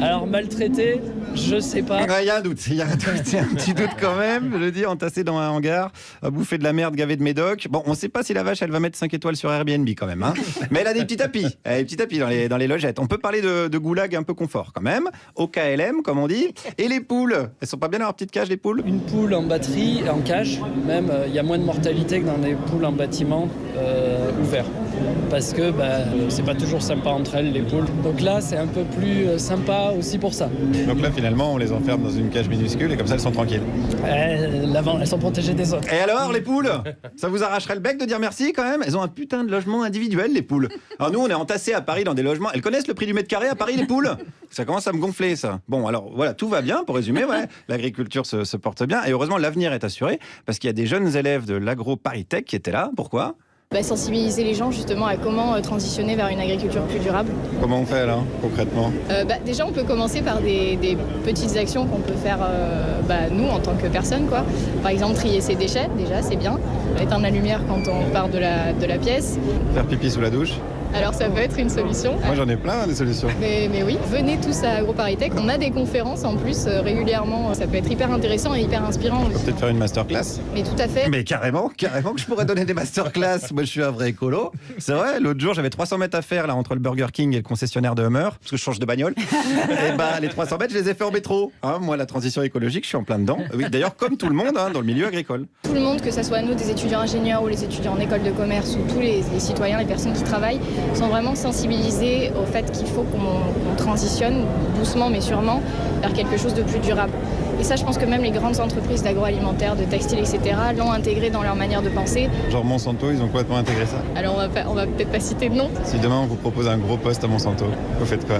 Alors maltraités, je sais pas. Il y a un doute, il y a un petit doute quand même. Je le dis, entassé dans un hangar, à bouffer de la merde gavée de médoc. Bon, on sait pas si la vache, elle va mettre 5 étoiles sur Airbnb quand même. Hein. Mais elle a des petits tapis. Elle a des petits tapis dans les logettes. On peut parler de goulag un peu confort quand même. Au KLM, comme on dit. Et les poules, elles sont pas bien dans leur petite cage, les poules? Une poule en batterie, en cage, même, il y a moins de mortalité que dans des poules en bâtiment ouvert. Parce que c'est pas toujours sympa entre elles, les poules. Donc là, c'est un peu plus sympa aussi pour ça. Donc là, finalement, on les enferme dans une cage minuscule et comme ça, elles sont tranquilles. L'avant, elles sont protégées des autres. Et alors, les poules? Ça vous arracherait le bec de dire merci quand même? Elles ont un putain de logement individuel, les poules. Alors nous, on est entassés à Paris dans des logements. Elles connaissent le prix du mètre carré à Paris, les poules? Ça commence à me gonfler, ça. Bon, alors voilà, tout va bien, pour résumer. Ouais. L'agriculture se porte bien. Et heureusement, l'avenir est assuré parce qu'il y a des jeunes élèves de l'agro Paris Tech qui étaient là. Pourquoi? Sensibiliser les gens justement à comment transitionner vers une agriculture plus durable. Comment on fait là, concrètement? Déjà on peut commencer par des petites actions qu'on peut faire nous en tant que personne quoi. Par exemple trier ses déchets, déjà c'est bien. Éteindre la lumière quand on part de la pièce. Faire pipi sous la douche. Alors ça peut être une solution. Moi j'en ai plein des solutions. Mais oui, venez tous à AgroParisTech. On a des conférences en plus régulièrement. Ça peut être hyper intéressant et hyper inspirant. On peut peut-être faire une masterclass. Mais tout à fait. Mais carrément que je pourrais donner des masterclass. Moi je suis un vrai écolo. C'est vrai, l'autre jour j'avais 300 mètres à faire là entre le Burger King et le concessionnaire de Hummer parce que je change de bagnole. Et les 300 mètres je les ai fait en métro. Hein, moi la transition écologique je suis en plein dedans. Oui, d'ailleurs comme tout le monde dans le milieu agricole. Tout le monde, que ce soit nous des étudiants ingénieurs ou les étudiants en école de commerce ou tous les citoyens, les personnes qui travaillent sont vraiment sensibilisés au fait qu'il faut qu'on transitionne doucement mais sûrement vers quelque chose de plus durable. Et ça, je pense que même les grandes entreprises d'agroalimentaire, de textile, etc. l'ont intégré dans leur manière de penser. Genre Monsanto, ils ont complètement intégré ça. Alors on va peut-être pas citer de nom. Si demain on vous propose un gros poste à Monsanto, vous faites quoi?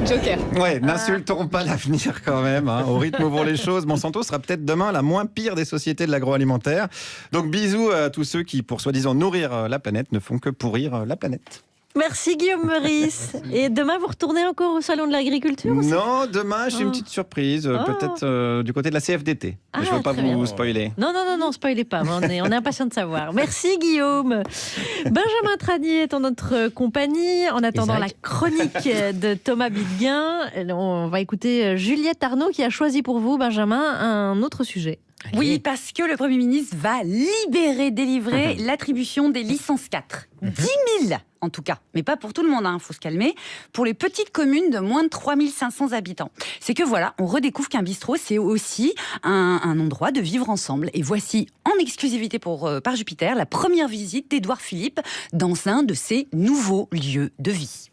Joker. Ouais, n'insultons pas l'avenir quand même. Hein. Au rythme où vont les choses, Monsanto sera peut-être demain la moins pire des sociétés de l'agroalimentaire. Donc bisous à tous ceux qui, pour soi-disant nourrir la planète, ne font que pourrir la planète. Merci Guillaume Meurice. Et demain, vous retournez encore au Salon de l'Agriculture? Non, demain, j'ai une petite surprise, peut-être du côté de la CFDT. Je ne veux pas vous spoiler. Non, spoilez pas, on est impatient de savoir. Merci Guillaume. Benjamin Tranier est en notre compagnie. En attendant la chronique de Thomas Bidguin, on va écouter Juliette Arnaud qui a choisi pour vous, Benjamin, un autre sujet. Oui, parce que le Premier ministre va délivrer l'attribution des licences 4. 10 000 en tout cas, mais pas pour tout le monde, hein, faut se calmer. Pour les petites communes de moins de 3 500 habitants. C'est que voilà, on redécouvre qu'un bistrot, c'est aussi un endroit de vivre ensemble. Et voici, en exclusivité par Jupiter, la première visite d'Édouard Philippe dans un de ses nouveaux lieux de vie.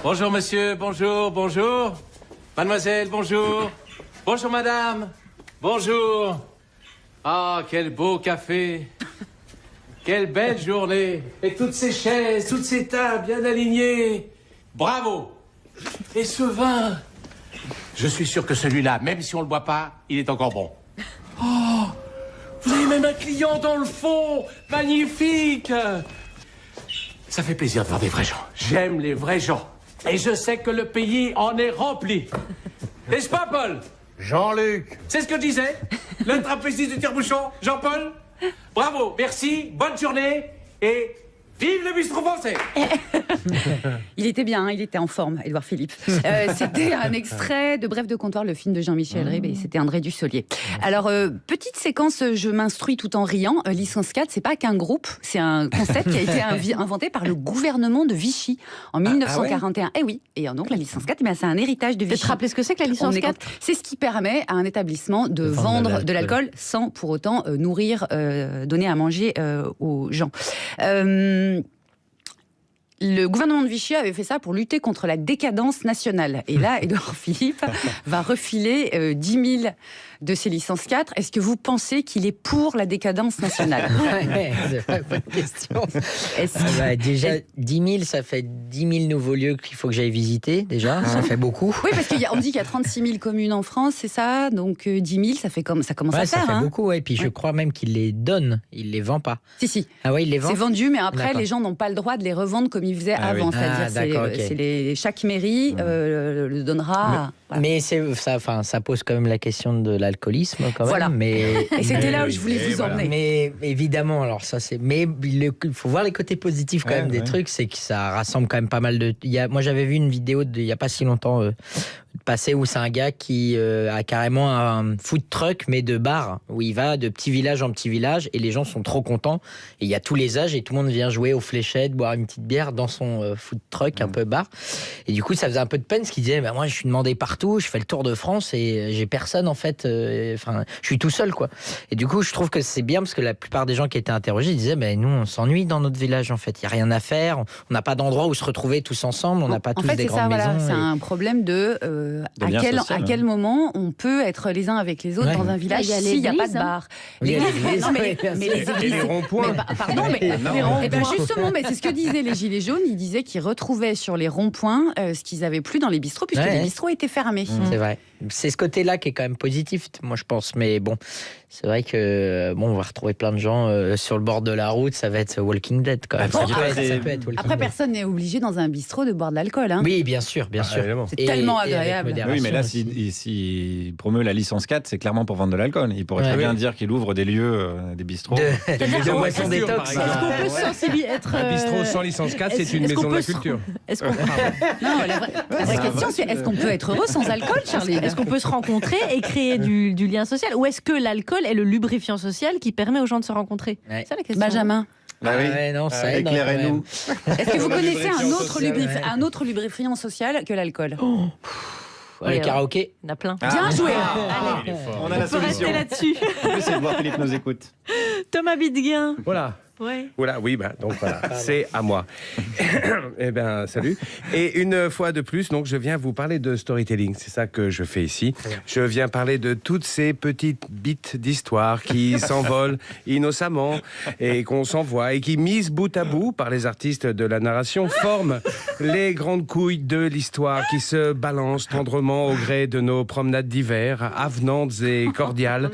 Bonjour monsieur, bonjour. Mademoiselle, bonjour. Bonjour madame. Bonjour. Ah, quel beau café. Quelle belle journée. Et toutes ces chaises, toutes ces tables bien alignées. Bravo. Et ce vin. Je suis sûr que celui-là, même si on le boit pas, il est encore bon. Oh, vous avez même un client dans le fond. Magnifique. Ça fait plaisir de voir des vrais gens. J'aime les vrais gens. Et je sais que le pays en est rempli. N'est-ce pas, Paul? Jean-Luc. C'est ce que je disais. Le trapéziste du tire-bouchon, Jean-Paul. Bravo, merci, bonne journée et vive le bistrot français. Il était bien, il était en forme, Édouard Philippe. C'était un extrait de Bref de comptoir, le film de Jean-Michel Ribes, et c'était André Dussolier. Alors, petite séquence, je m'instruis tout en riant. Licence 4, c'est pas qu'un groupe, c'est un concept qui a été inventé par le gouvernement de Vichy en 1941. Eh oui, et donc la licence 4, c'est un héritage de Vichy. Tu te rappelles ce que c'est que la licence 4 ? C'est ce qui permet à un établissement de vendre de l'alcool sans pour autant nourrir, donner à manger aux gens. Le gouvernement de Vichy avait fait ça pour lutter contre la décadence nationale. Et là, Édouard Philippe va refiler 10 000 de ses licences 4. Est-ce que vous pensez qu'il est pour la décadence nationale ? C'est pas une bonne question. Déjà, 10 000, ça fait 10 000 nouveaux lieux qu'il faut que j'aille visiter, déjà. Ça fait beaucoup. Oui, parce qu'on dit qu'il y a 36 000 communes en France, c'est ça ? Donc 10 000, ça commence à faire. Ça fait beaucoup, ouais. Et puis je crois même qu'il les donne, il les vend pas. Si. Ah ouais, il les vend. C'est vendu, mais après, D'accord. les gens n'ont pas le droit de les revendre comme ils faisaient avant. C'est-à-dire, chaque mairie le donnera. Mais ça pose quand même la question de l'alcoolisme, quand même. Voilà. Mais, et c'était là où je voulais vous emmener. Mais évidemment, alors ça c'est. Mais il faut voir les côtés positifs quand même des trucs, c'est que ça rassemble quand même pas mal de. Moi j'avais vu une vidéo il y a pas si longtemps passé où c'est un gars qui a carrément un food truck mais de bar où il va de petit village en petit village et les gens sont trop contents et il y a tous les âges et tout le monde vient jouer aux fléchettes, boire une petite bière dans son food truck un peu bar et du coup ça faisait un peu de peine ce qu'il disait moi je suis demandé partout, je fais le tour de France et j'ai personne en fait, je suis tout seul quoi. Et du coup je trouve que c'est bien parce que la plupart des gens qui étaient interrogés disaient nous on s'ennuie dans notre village en fait, il y a rien à faire, on n'a pas d'endroit où se retrouver tous ensemble, on n'a pas tous des grandes maisons. C'est un problème de à quel moment on peut être les uns avec les autres dans un village s'il n'y a pas de bar. Mais les églises, ronds-points. Pardon, mais justement, mais c'est ce que disaient les Gilets jaunes. Ils disaient qu'ils retrouvaient sur les ronds-points ce qu'ils avaient plus dans les bistrots, puisque les bistrots étaient fermés. C'est vrai. C'est ce côté-là qui est quand même positif, moi je pense. Mais bon, c'est vrai que on va retrouver plein de gens sur le bord de la route. Ça va être Walking Dead quand même. Après, personne n'est obligé dans un bistrot de boire de l'alcool. Hein. Oui, bien sûr, bien sûr. C'est tellement agréable. Oui, mais là, s'il promeut la licence 4, c'est clairement pour vendre de l'alcool. Il pourrait très bien dire qu'il ouvre des lieux, des bistrots. De boissons détox. Est-ce qu'on peut sensibiliser un bistrot sans licence 4, c'est une maison de la culture. Non, la vraie question, c'est est-ce qu'on peut être heureux sans alcool, Charlie ? Est-ce qu'on peut se rencontrer et créer du lien social ? Ou est-ce que l'alcool est le lubrifiant social qui permet aux gens de se rencontrer ? C'est ça la question. Benjamin ? Éclairez-nous. Est-ce que vous connaissez un autre lubrifiant social que l'alcool ? Le karaoké. Il y en a plein. Bien joué. Allez, on a la peut solution. rester là-dessus. On peut essayer de voir Philippe nous écoute. Thomas Bidguin. Voilà. Ouais. Voilà, oui, donc voilà, c'est à moi. Eh bien, salut. Et une fois de plus, donc, je viens vous parler de storytelling. C'est ça que je fais ici. Je viens parler de toutes ces petites bits d'histoire qui s'envolent innocemment et qu'on s'envoie et qui, mises bout à bout par les artistes de la narration, forment les grandes couilles de l'histoire qui se balancent tendrement au gré de nos promenades d'hiver, avenantes et cordiales,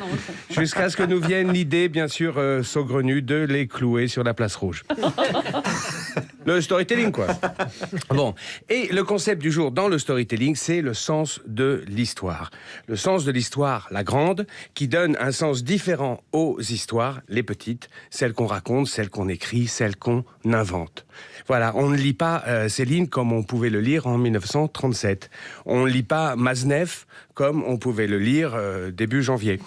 jusqu'à ce que nous vienne l'idée, bien sûr, saugrenue de les clouer sur la place rouge. Le storytelling, quoi. Bon, et le concept du jour dans le storytelling, c'est le sens de l'histoire. Le sens de l'histoire, la grande, qui donne un sens différent aux histoires, les petites, celles qu'on raconte, celles qu'on écrit, celles qu'on invente. Voilà, on ne lit pas Céline comme on pouvait le lire en 1937. On ne lit pas Maznev comme on pouvait le lire début janvier.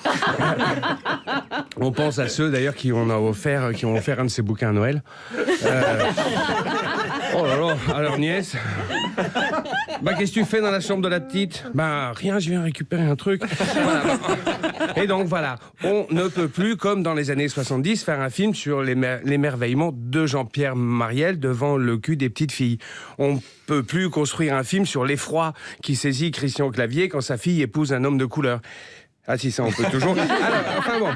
On pense à ceux d'ailleurs qui ont offert un de ces bouquins à Noël. Oh là là, alors nièce. Qu'est-ce que tu fais dans la chambre de la petite ? Rien, je viens récupérer un truc. Voilà. Et donc voilà, on ne peut plus, comme dans les années 70, faire un film sur l'émerveillement de Jean-Pierre Mariel devant le cul des petites filles. On peut plus construire un film sur l'effroi qui saisit Christian Clavier quand sa fille épouse un homme de couleur. Ah si, ça on peut toujours. Alors, enfin bon,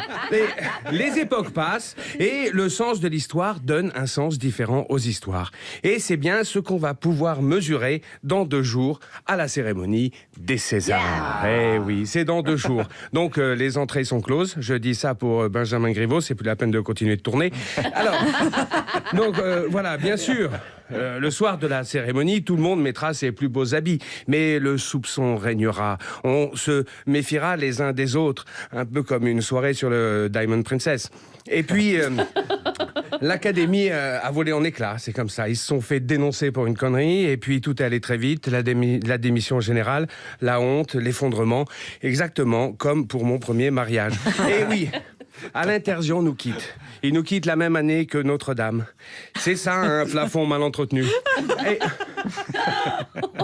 les époques passent et le sens de l'histoire donne un sens différent aux histoires. Et c'est bien ce qu'on va pouvoir mesurer dans 2 jours à la cérémonie des Césars. Eh oui, c'est dans 2 jours. Donc les entrées sont closes. Je dis ça pour Benjamin Griveaux, c'est plus la peine de continuer de tourner. Alors, donc voilà, bien sûr. Le soir de la cérémonie, tout le monde mettra ses plus beaux habits. Mais le soupçon régnera. On se méfiera les uns des autres. Un peu comme une soirée sur le Diamond Princess. Et puis, l'académie a volé en éclats. C'est comme ça. Ils se sont fait dénoncer pour une connerie. Et puis, tout est allé très vite. La démission générale, la honte, l'effondrement. Exactement comme pour mon premier mariage. Et oui, Alain Terzian nous quitte. Il nous quitte la même année que Notre-Dame. C'est ça, un plafond mal entretenu. Et...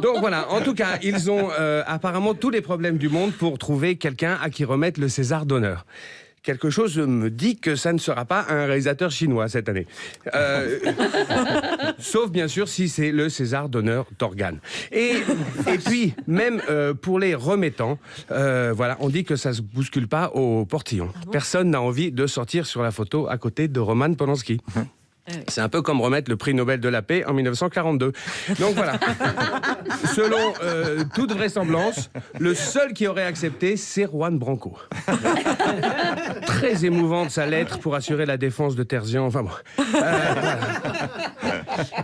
Donc voilà, en tout cas, ils ont apparemment tous les problèmes du monde pour trouver quelqu'un à qui remettre le César d'honneur. Quelque chose me dit que ça ne sera pas un réalisateur chinois cette année. Sauf bien sûr si c'est le César d'honneur d'Organe. Et puis, même pour les remettants, voilà, on dit que ça se bouscule pas au portillon. Personne n'a envie de sortir sur la photo à côté de Roman Polanski. C'est un peu comme remettre le prix Nobel de la paix en 1942. Donc voilà. Selon toute vraisemblance, le seul qui aurait accepté, c'est Juan Branco. Très émouvante sa lettre pour assurer la défense de Terzian. Enfin bon. Voilà.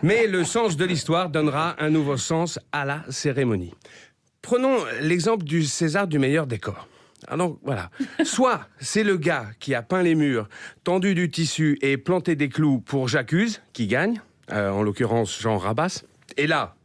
Mais le sens de l'histoire donnera un nouveau sens à la cérémonie. Prenons l'exemple du César du meilleur décor. Alors voilà, soit c'est le gars qui a peint les murs, tendu du tissu et planté des clous pour J'accuse, qui gagne, en l'occurrence Jean Rabas. Et là,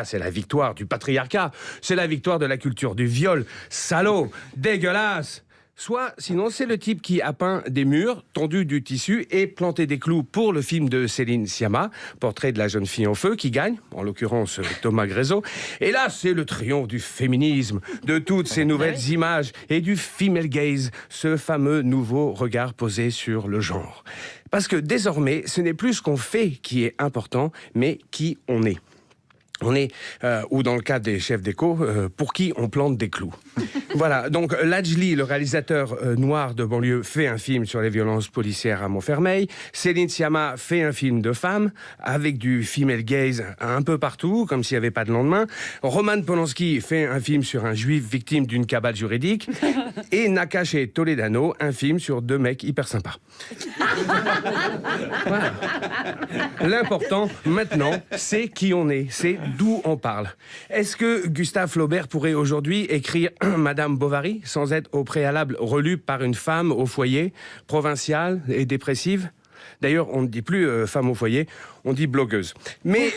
c'est la victoire du patriarcat, c'est la victoire de la culture du viol, salaud, dégueulasse. Soit, sinon, c'est le type qui a peint des murs, tendu du tissu et planté des clous pour le film de Céline Sciamma, Portrait de la jeune fille en feu, qui gagne, en l'occurrence Thomas Grézeau. Et là, c'est le triomphe du féminisme, de toutes ces nouvelles images et du female gaze, ce fameux nouveau regard posé sur le genre. Parce que désormais, ce n'est plus ce qu'on fait qui est important, mais qui on est. On est, ou dans le cas des chefs d'écho, pour qui on plante des clous. Voilà, donc Lajli, le réalisateur noir de banlieue, fait un film sur les violences policières à Montfermeil. Céline Sciamma fait un film de femme, avec du female gaze un peu partout, comme s'il n'y avait pas de lendemain. Roman Polanski fait un film sur un juif victime d'une cabale juridique. Et Nakache Toledano, un film sur 2 mecs hyper sympas. Voilà. L'important, maintenant, c'est qui on est, c'est d'où on parle. Est-ce que Gustave Flaubert pourrait aujourd'hui écrire Madame Bovary sans être au préalable relu par une femme au foyer, provinciale et dépressive ? D'ailleurs, on ne dit plus femme au foyer, on dit blogueuse. Mais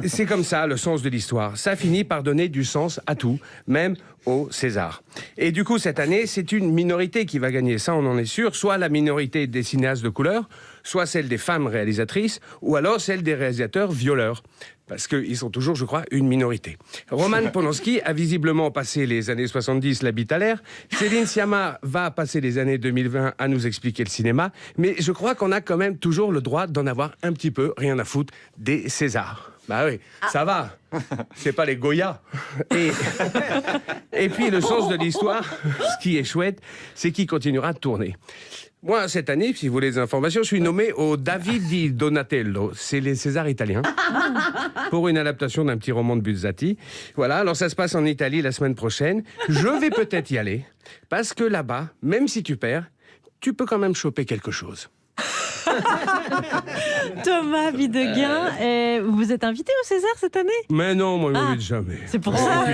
c'est comme ça, le sens de l'histoire. Ça finit par donner du sens à tout, même au César. Et du coup, cette année, c'est une minorité qui va gagner. Ça, on en est sûr. Soit la minorité des cinéastes de couleur, soit celle des femmes réalisatrices, ou alors celle des réalisateurs violeurs. Parce qu'ils sont toujours, je crois, une minorité. Roman Polanski a visiblement passé les années 70 la bite à l'air. Céline Sciamma va passer les années 2020 à nous expliquer le cinéma. Mais je crois qu'on a quand même toujours le droit d'en avoir un petit peu rien à foutre des Césars. Bah oui, ça va. C'est pas les Goya. Et puis le sens de l'histoire, ce qui est chouette, c'est qu'il continuera de tourner. Moi, cette année, si vous voulez des informations, je suis nommé au David di Donatello. C'est les Césars italiens. Pour une adaptation d'un petit roman de Buzzati. Voilà, alors ça se passe en Italie la semaine prochaine. Je vais peut-être y aller. Parce que là-bas, même si tu perds, tu peux quand même choper quelque chose. Thomas Videguin, vous êtes invité au César cette année ? Mais non, moi, je m'invite jamais. C'est pour ça.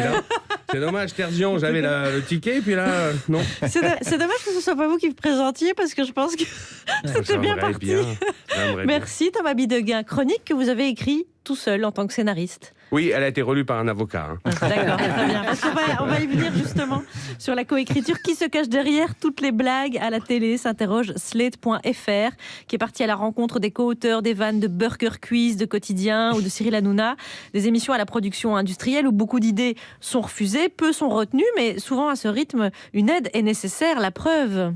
C'est dommage, Terzian, j'avais le ticket, puis là, non. C'est dommage que ce soit pas vous qui vous présentiez, parce que je pense que c'était bien parti. Merci Thomas Videguin. Chronique que vous avez écrite tout seul en tant que scénariste. Oui, elle a été relue par un avocat. D'accord, très bien. Parce qu'on va y venir justement sur la coécriture. Qui se cache derrière toutes les blagues à la télé, s'interroge Slate.fr, qui est parti à la rencontre des co-auteurs des vannes de Burger Quiz, de Quotidien ou de Cyril Hanouna. Des émissions à la production industrielle où beaucoup d'idées sont refusées, peu sont retenues, mais souvent à ce rythme, une aide est nécessaire. La preuve.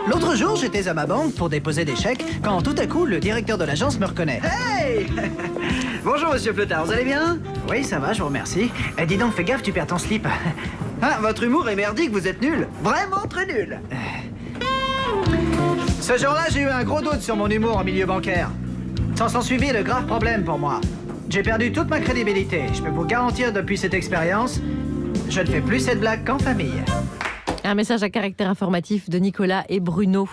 L'autre jour, j'étais à ma banque pour déposer des chèques, quand tout à coup, le directeur de l'agence me reconnaît. Hey! Bonjour, monsieur Fletard, vous allez bien? Oui, ça va, je vous remercie. Dis donc, fais gaffe, tu perds ton slip. Ah, votre humour est merdique, vous êtes nul. Vraiment très nul. Ce jour-là, j'ai eu un gros doute sur mon humour en milieu bancaire. S'en suivit de graves problèmes pour moi. J'ai perdu toute ma crédibilité. Je peux vous garantir depuis cette expérience, je ne fais plus cette blague qu'en famille. Un message à caractère informatif de Nicolas et Bruno.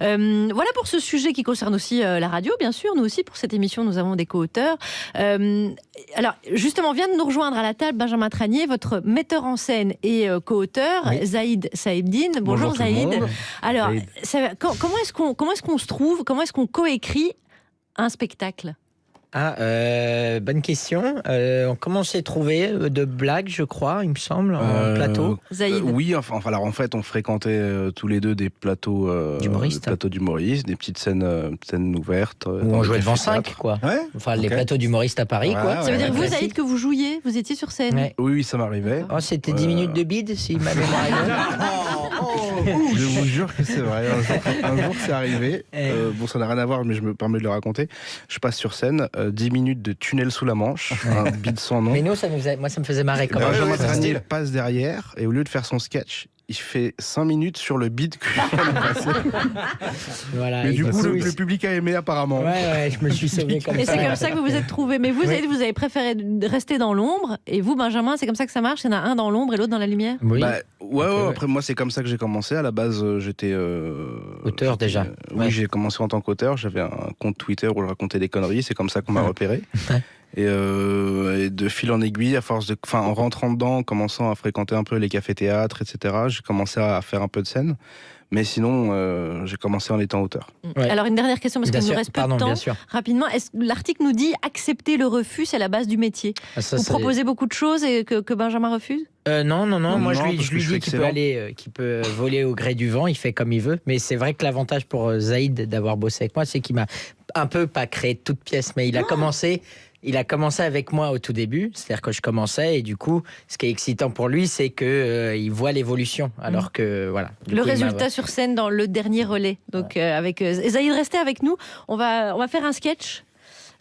Voilà pour ce sujet qui concerne aussi la radio, bien sûr. Nous aussi, pour cette émission, nous avons des co-auteurs. Alors, justement, vient de nous rejoindre à la table Benjamin Tranier, votre metteur en scène et co-auteur, oui. Zaïd Saebdine. Bonjour Zaïd. Alors, comment est-ce qu'on se trouve, comment est-ce qu'on coécrit un spectacle ? Bonne question. Comment s'est trouvé de blagues, je crois, il me semble, en plateau. Zaïd. Oui, alors en fait, on fréquentait tous les deux des plateaux d'humoristes, des petites scènes ouvertes. Où on jouait devant 5, quoi. Ouais, enfin, les plateaux d'humoristes à Paris, quoi. Ça veut dire, vous, Zaïd, que vous jouiez, vous étiez sur scène. Ouais. Oui, ça m'arrivait. Oh, c'était 10 minutes de bide, si ma mémoire est bonne. Je vous jure que c'est vrai. Un jour, c'est arrivé. Bon, ça n'a rien à voir, mais je me permets de le raconter. Je passe sur scène, 10 minutes de tunnel sous la Manche, un bide sans nom. Mais nous, ça me faisait marrer quand même. Benjamin Tranier passe derrière, et au lieu de faire son sketch, il fait 5 minutes sur le bide que je viens de passer. Voilà, mais du coup, le public a aimé apparemment. Ouais, je me suis sauvé comme ça. Et c'est comme ça que vous vous êtes trouvés. Mais vous, Zaïd, vous avez préféré rester dans l'ombre. Et vous, Benjamin, c'est comme ça que ça marche. Il y en a un dans l'ombre et l'autre dans la lumière. Oui. Ouais, après moi, c'est comme ça que j'ai commencé. À la base, j'étais auteur déjà. Oui, j'ai commencé en tant qu'auteur. J'avais un compte Twitter où je racontais des conneries. C'est comme ça qu'on m'a repéré. Et de fil en aiguille, en rentrant dedans, en commençant à fréquenter un peu les cafés-théâtres, etc., j'ai commencé à faire un peu de scène. Mais sinon, j'ai commencé en étant auteur. Ouais. Alors, une dernière question, parce qu'il nous reste peu de temps. Rapidement, l'article nous dit « Accepter le refus, c'est la base du métier ». Vous proposez beaucoup de choses et que Benjamin refuse ? Non. Moi, je lui dis qu'il peut voler au gré du vent, il fait comme il veut. Mais c'est vrai que l'avantage pour Zaïd d'avoir bossé avec moi, c'est qu'il m'a un peu, pas créé toute pièce, mais il a commencé avec moi au tout début, c'est-à-dire que je commençais, et du coup, ce qui est excitant pour lui, c'est qu'il voit l'évolution, alors que, voilà. Le résultat sur scène dans le dernier relais. Donc, avec Zaïd, restez avec nous. On va faire un sketch.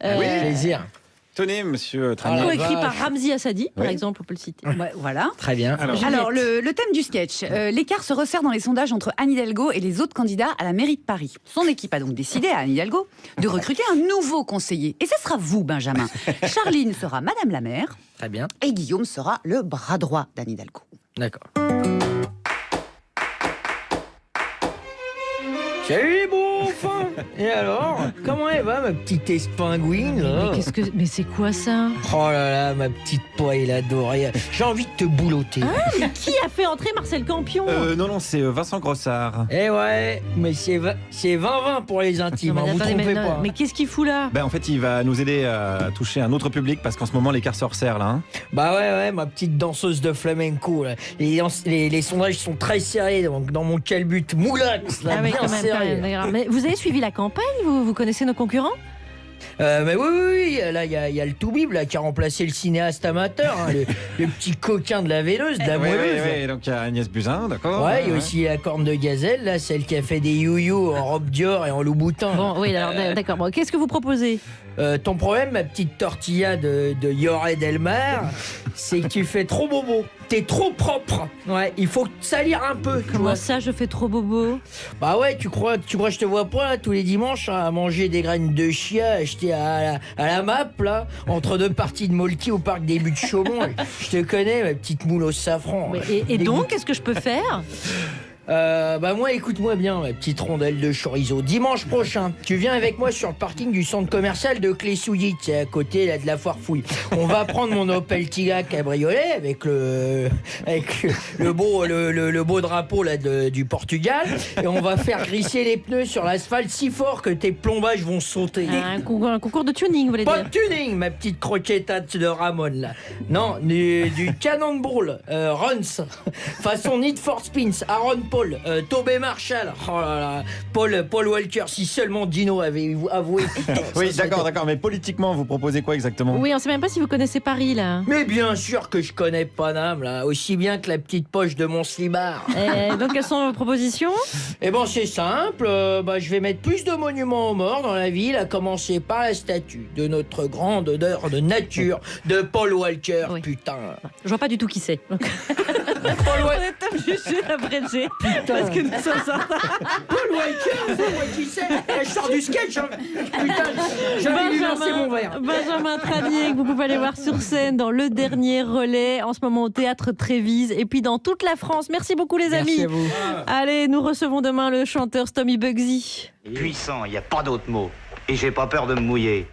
Oui, plaisir. Tenez, monsieur Tranier. Coécrit par Ramzi Assadi, par exemple, on peut le citer. Ouais, voilà. Très bien. Alors le thème du sketch. L'écart se resserre dans les sondages entre Anne Hidalgo et les autres candidats à la mairie de Paris. Son équipe a donc décidé, à Anne Hidalgo, de recruter un nouveau conseiller. Et ce sera vous, Benjamin. Charline sera Madame la maire. Très bien. Et Guillaume sera le bras droit d'Anne Hidalgo. D'accord. Salut les bouffons. Et alors, comment elle va, ma petite espingouine là? Mais c'est quoi ça? Oh là là, ma petite poêle adorée. J'ai envie de te boulotter. Mais qui a fait entrer Marcel Campion? Non, c'est Vincent Grossard. Eh ouais, mais c'est 20-20 pour les intimes, non, vous trompez pas. Mais qu'est-ce qu'il fout là? En fait, il va nous aider à toucher un autre public, parce qu'en ce moment, l'écart se resserre là. Bah ouais, ma petite danseuse de flamenco là. Les sondages sont très serrés, donc dans mon calbut moulax là, bien serré. Mais vous avez suivi la campagne? Vous connaissez nos concurrents? Mais oui, là, il y a le Toubib là, qui a remplacé le cinéaste amateur, le petit coquin de la véleuse, de la moelleuse. Oui, donc il y a Agnès Buzyn, d'accord. Ouais, il y a aussi la corne de gazelle, là, celle qui a fait des you-you en robe Dior et en Louboutin. Bon, oui, alors d'accord. Bon, qu'est-ce que vous proposez? Ton problème, ma petite tortilla de Lloret Delmar, c'est que tu fais trop bobo. T'es trop propre. Ouais, il faut salir un peu. Comment ça, je fais trop bobo? Bah ouais, tu crois que je te vois pas là, tous les dimanches à manger des graines de chia achetées à la map là, entre deux parties de molki au parc des Buttes de Chaumont. Je te connais, ma petite moule au safran. Et donc, qu'est-ce que je peux faire? Moi, écoute-moi bien, ma petite rondelle de chorizo. Dimanche prochain, tu viens avec moi sur le parking du centre commercial de Clé-Souilly, c'est à côté là, de la foire fouille. On va prendre mon Opel Tiga cabriolet avec le beau drapeau là, du Portugal, et on va faire glisser les pneus sur l'asphalte si fort que tes plombages vont sauter. Un concours de tuning, vous voulez dire? Pas de tuning, ma petite croquetate de Ramon là. Non, du Cannonball Runs façon Need for Speeds, Aaron Paul, Tobey Marshall. Oh là là, Paul Walker, si seulement Dino avait avoué. Putain, Oui, d'accord, mais politiquement, vous proposez quoi exactement? Oui, on sait même pas si vous connaissez Paris, là. Mais bien sûr que je connais Paname, là, aussi bien que la petite poche de mon slibard. Donc, quelles sont vos propositions? Eh ben, c'est simple. Je vais mettre plus de monuments aux morts dans la ville, à commencer par la statue de notre grande odeur de nature de Paul Walker. Oui. Putain. Je vois pas du tout qui c'est. Donc... Paul Walker. On est juste abrégé. Parce que nous sommes en retard. Paul Walker, c'est moi qui sais. Je sors du sketch. Hein. Putain, j'avais lui lancer mon verre. Benjamin Tranier, que vous pouvez aller voir sur scène dans Le Dernier Relais, en ce moment au Théâtre Trévise, et puis dans toute la France. Merci beaucoup, les amis. Merci à vous. Allez, nous recevons demain le chanteur Stomy Bugsy. Puissant, il n'y a pas d'autre mot. Et j'ai pas peur de me mouiller.